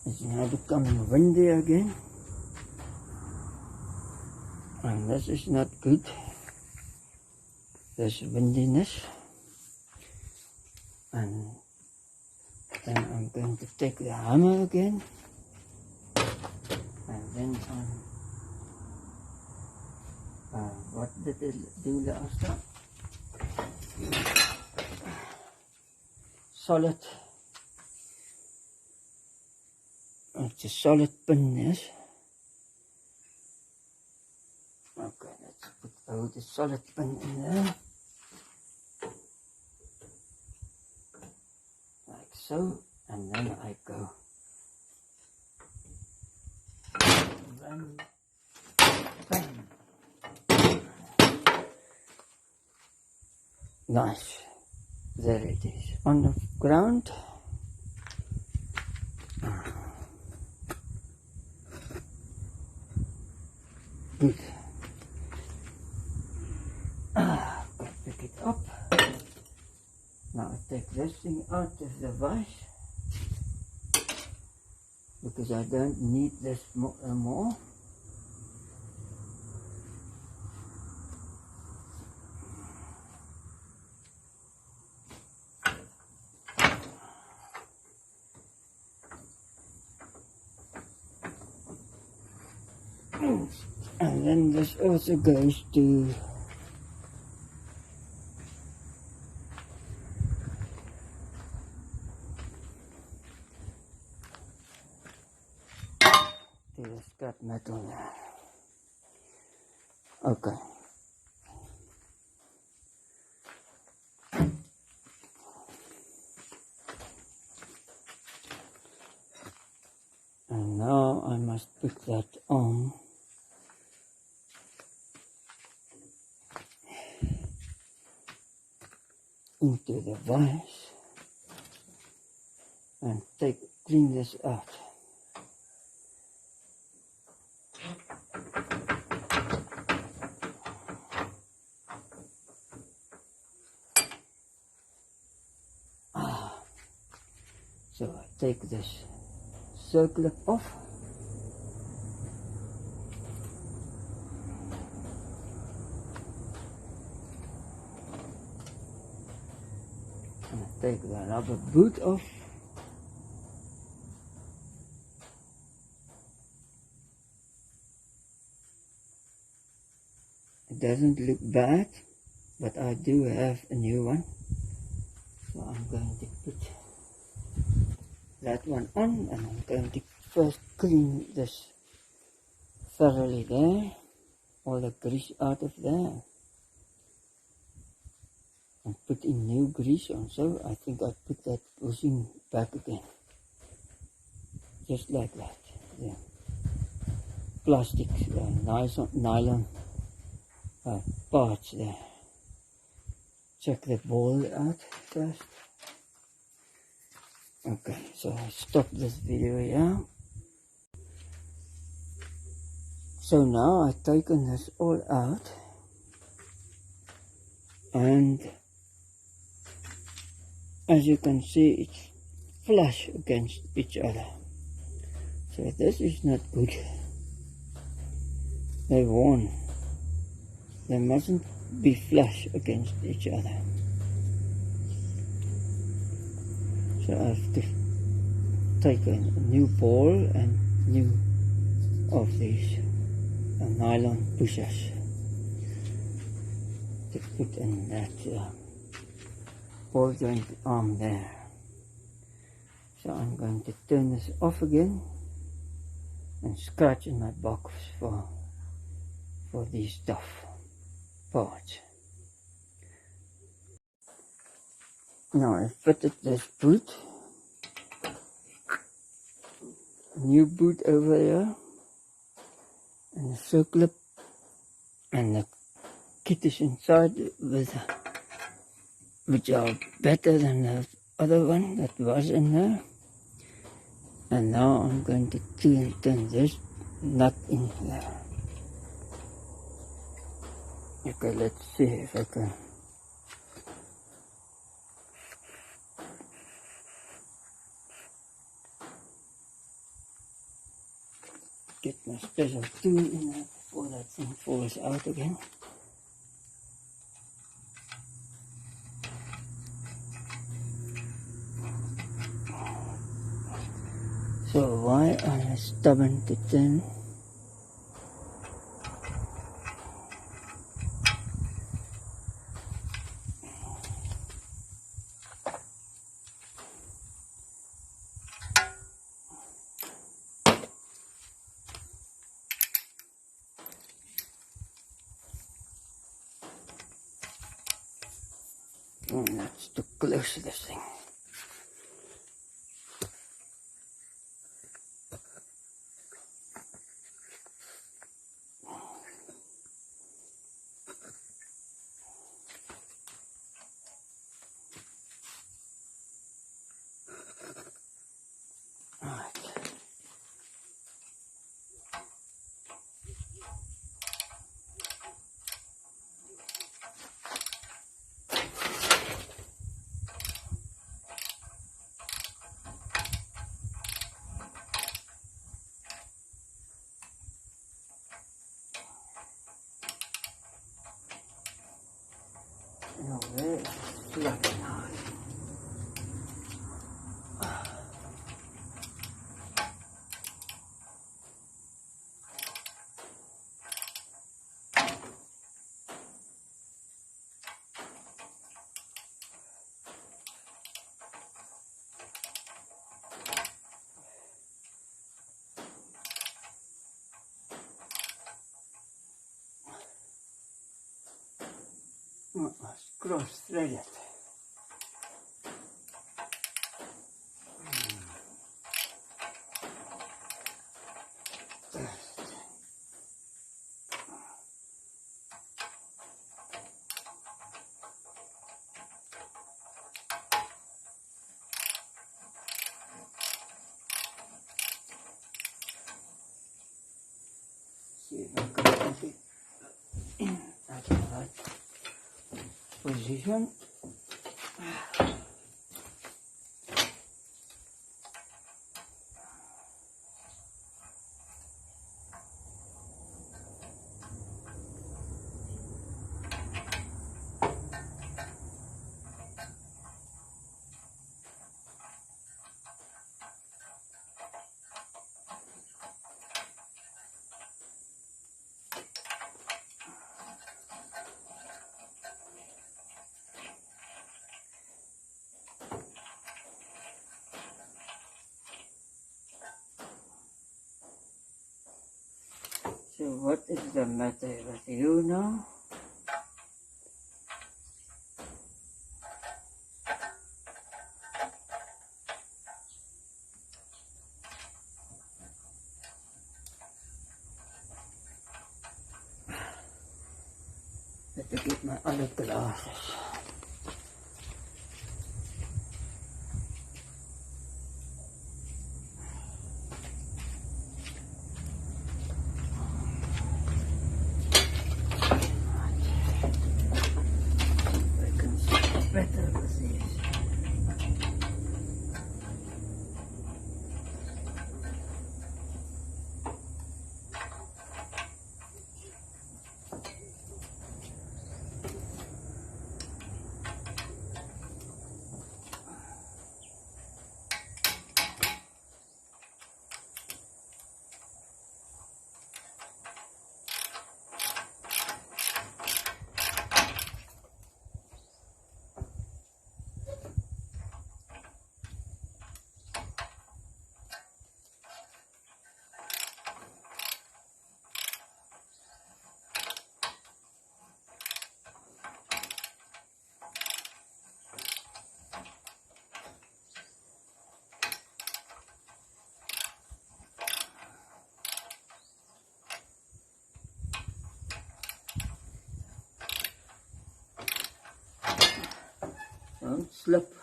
S1: It's now becoming windy again, and this is not good, this windiness. And then I'm going to take the hammer again, and then what did it do last time? solid. It's a solid pin, yes. Okay, let's put the solid pin in there. Like so, and then I go bam, bam. Nice. There it is on the ground. Good. Pick it up. Now I take this thing out of the vise because I don't need this more. And then this also goes to the scrap metal there. Okay. And now I must put that on into the vise and clean this out. So I take this circlip off. And I take the rubber boot off. It doesn't look bad, but I do have a new one. So I'm going to put that one on, and I'm going to first clean this thoroughly there, all the grease out of there, and put in new grease on. So I think I put that bushing back again, just like that. Yeah. Plastic, nylon parts there. Check the ball out first. Okay, so I stop this video here. So now I've taken this all out, and as you can see, it's flush against each other. So this is not good. They warn they mustn't be flush against each other. So I have to take a new ball and new of these nylon pushers to put in that ball joint arm there. So I'm going to turn this off again and scratch in my box for these tough parts. Now I fitted this boot, new boot over here, and the circlip, and the kit is inside which are better than the other one that was in there. And now I'm going to turn this nut in here. Okay, let's see if I can get my special tool in there before that thing falls out again. So why are I stubborn to turn? That's too close to this thing. No, there's flat now. Oh, it's cross-threaded. See if I can put it in at the right position. So what is the matter with you now? Have to get my other glasses. I can see better with these. Don't slip.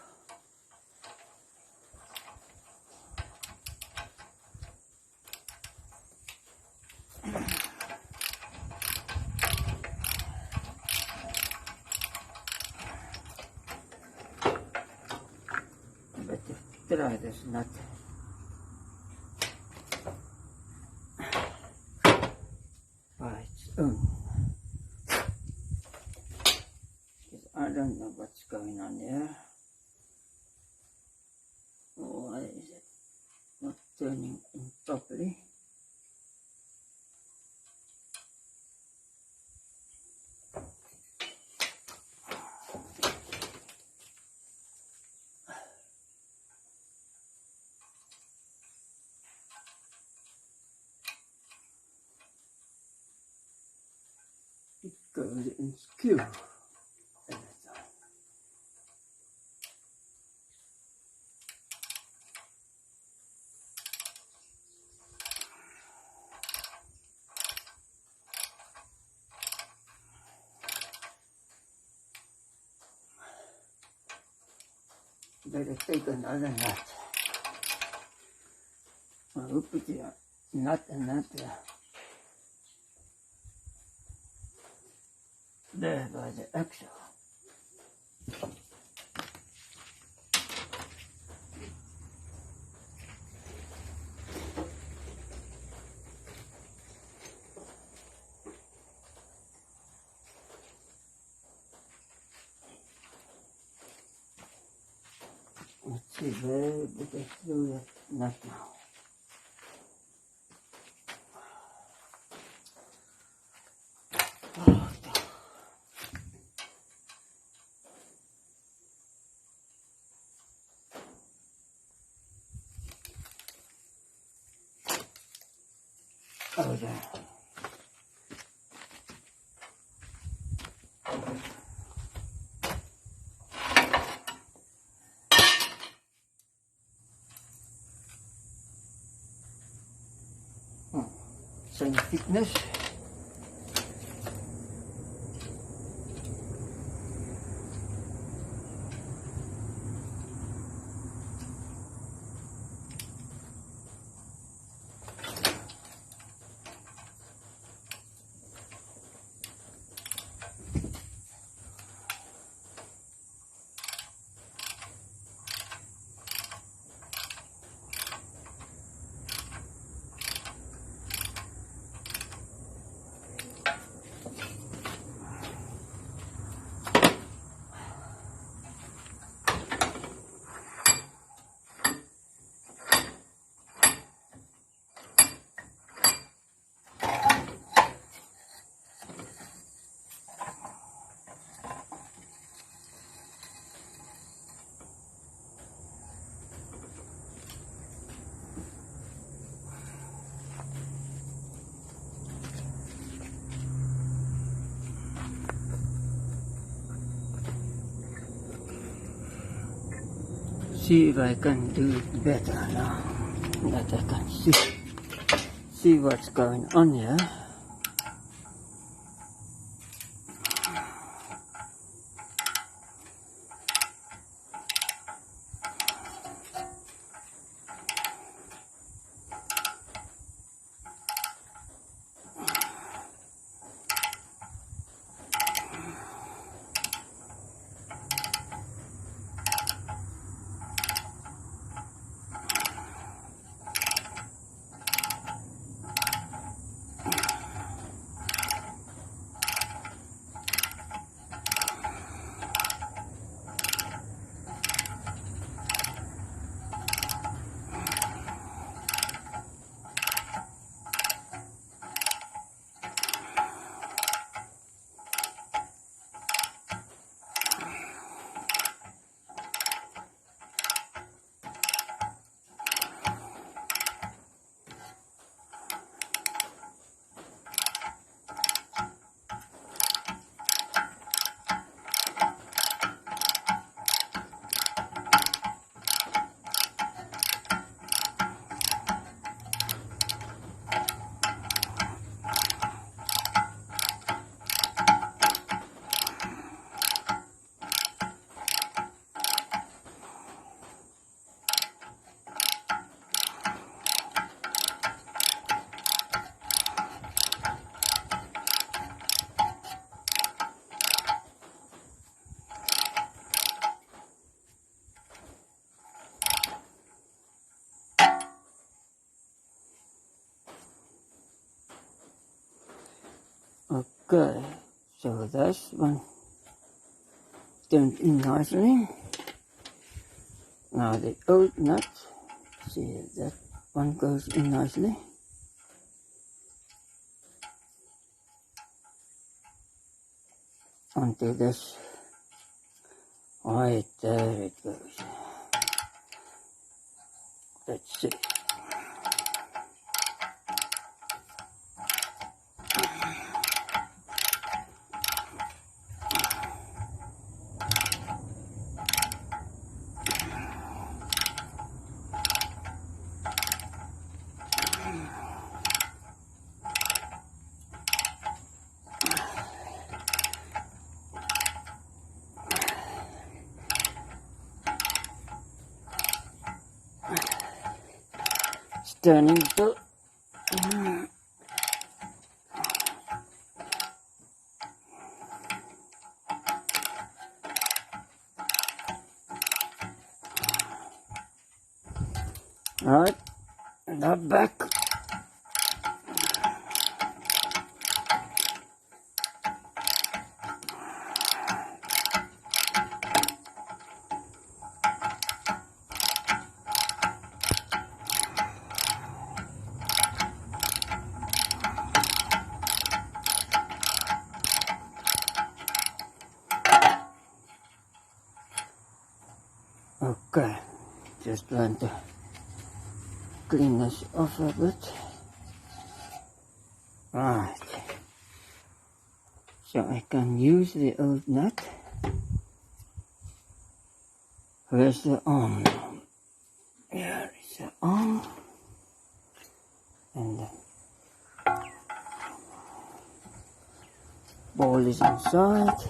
S1: Better try this nut. By its own. Because I don't know what's going on here. Why is it not turning in properly? It goes in skew. better take another nut. Maar hoe put je nut en nut? There by the axle. Let's see where we can throw that nut now. Oh, there. Same thickness. See if I can do it better now that I can see what's going on here. Okay, so this one turned in nicely. Now the old nut, see if that one goes in nicely. Onto this, right there it goes. Let's see. turning still. Alright, now back. Okay, just going to clean this off a bit. Right, so I can use the old nut. Where's the arm now? Here is the arm, and the ball is inside,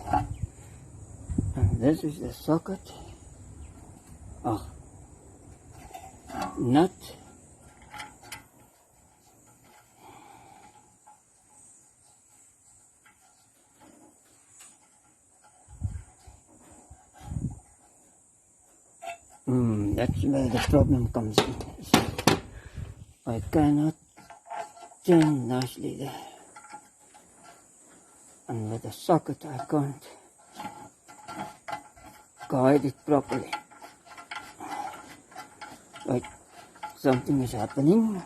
S1: and this is the socket. Oh, nut. That's where the problem comes in. So I cannot turn nicely there, and with the socket I can't guide it properly. Like something is happening,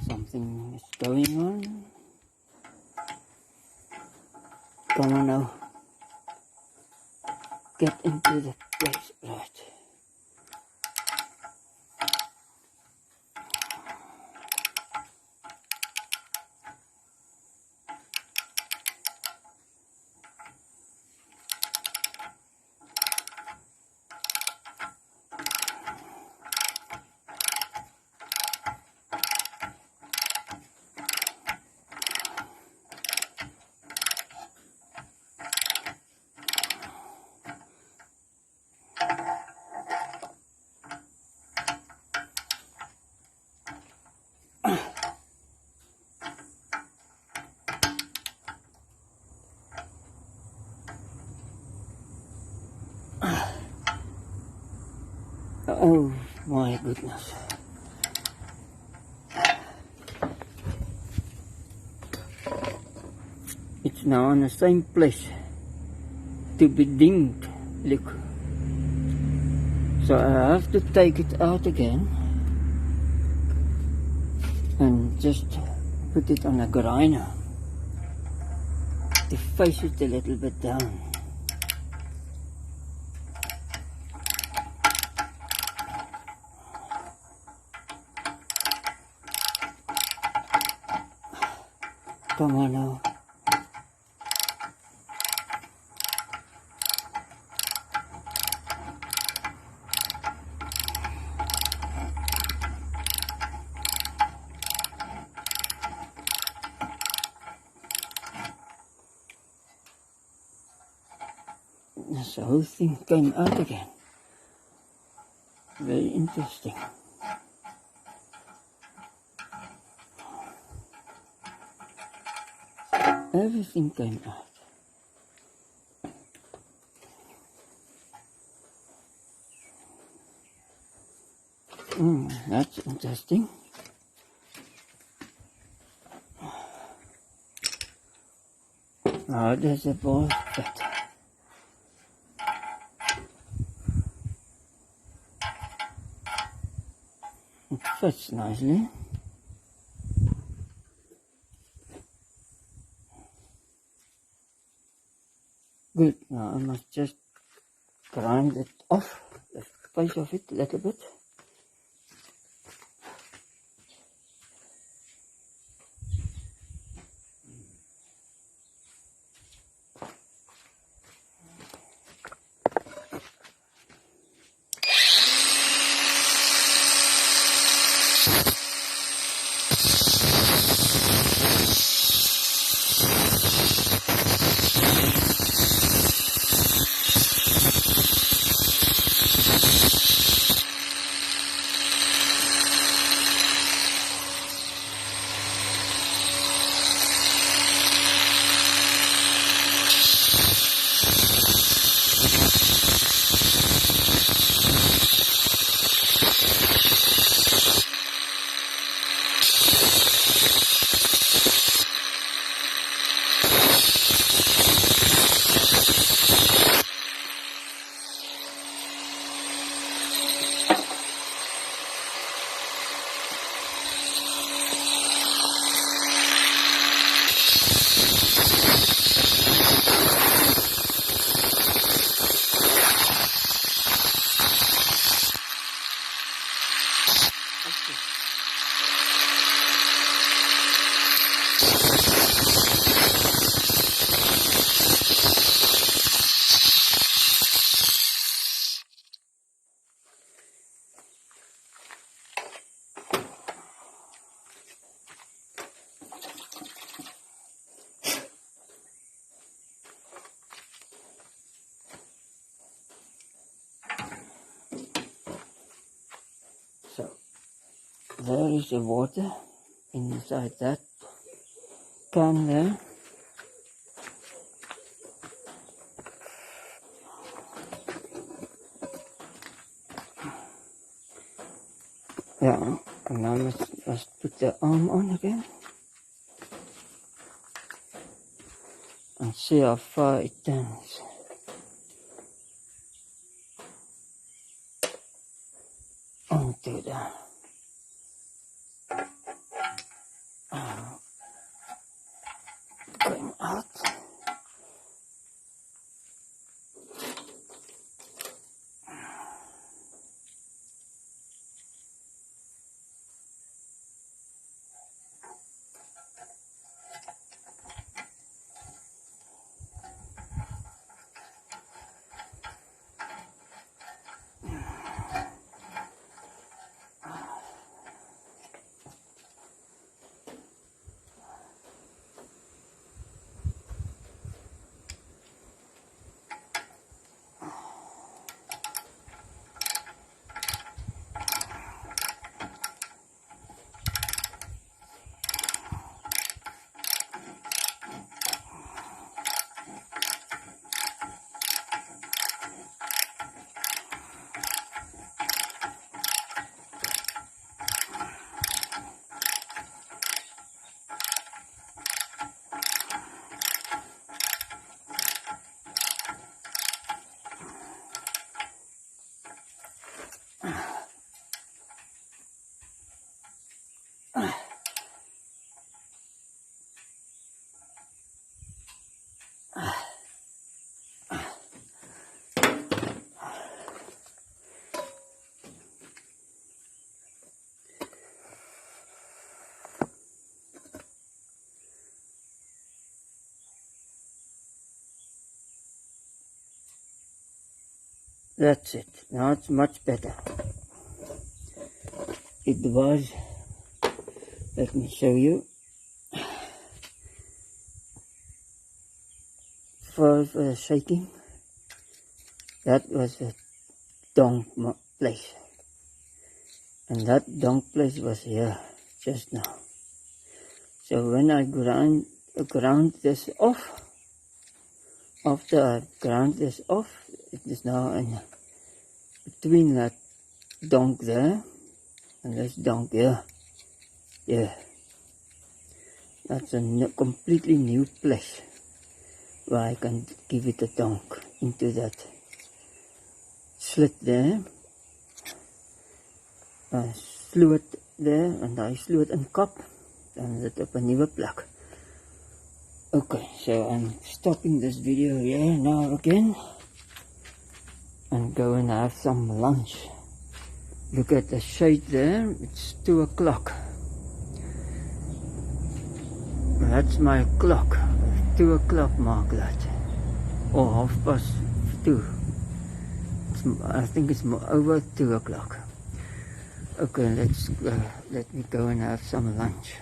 S1: something is going on. Come on now, get into the place, right? Oh my goodness. It's now on the same place to be dinged. Look. So I have to take it out again and just put it on a grinder to face it a little bit down. Come on now. The whole thing came out again. Very interesting. Everything came out. That's interesting. Now there's a ball fit. It fits nicely. Good. Now I must just grind it off, the face of it a little bit. So there is the water inside that can there. Yeah, and now let's put the arm on again and see how far it turns. Onto the going out. That's it. Now it's much better. It was, let me show you. For the shaking, that was a donk place. And that donk place was here just now. So when I ground this off, after I ground this off, it is now in between that donk there and this donk here. Yeah. That's a completely new place where I can give it a donk into that slit there. I slew it there and I slew it in kop and zit op 'n nuwe plek. Okay, so I'm stopping this video here now again and go and have some lunch. Look at the shade there, it's 2 o'clock. That's my clock, 2 o'clock mark that, or 2:30. I think it's over 2 o'clock. Okay, let me go and have some lunch.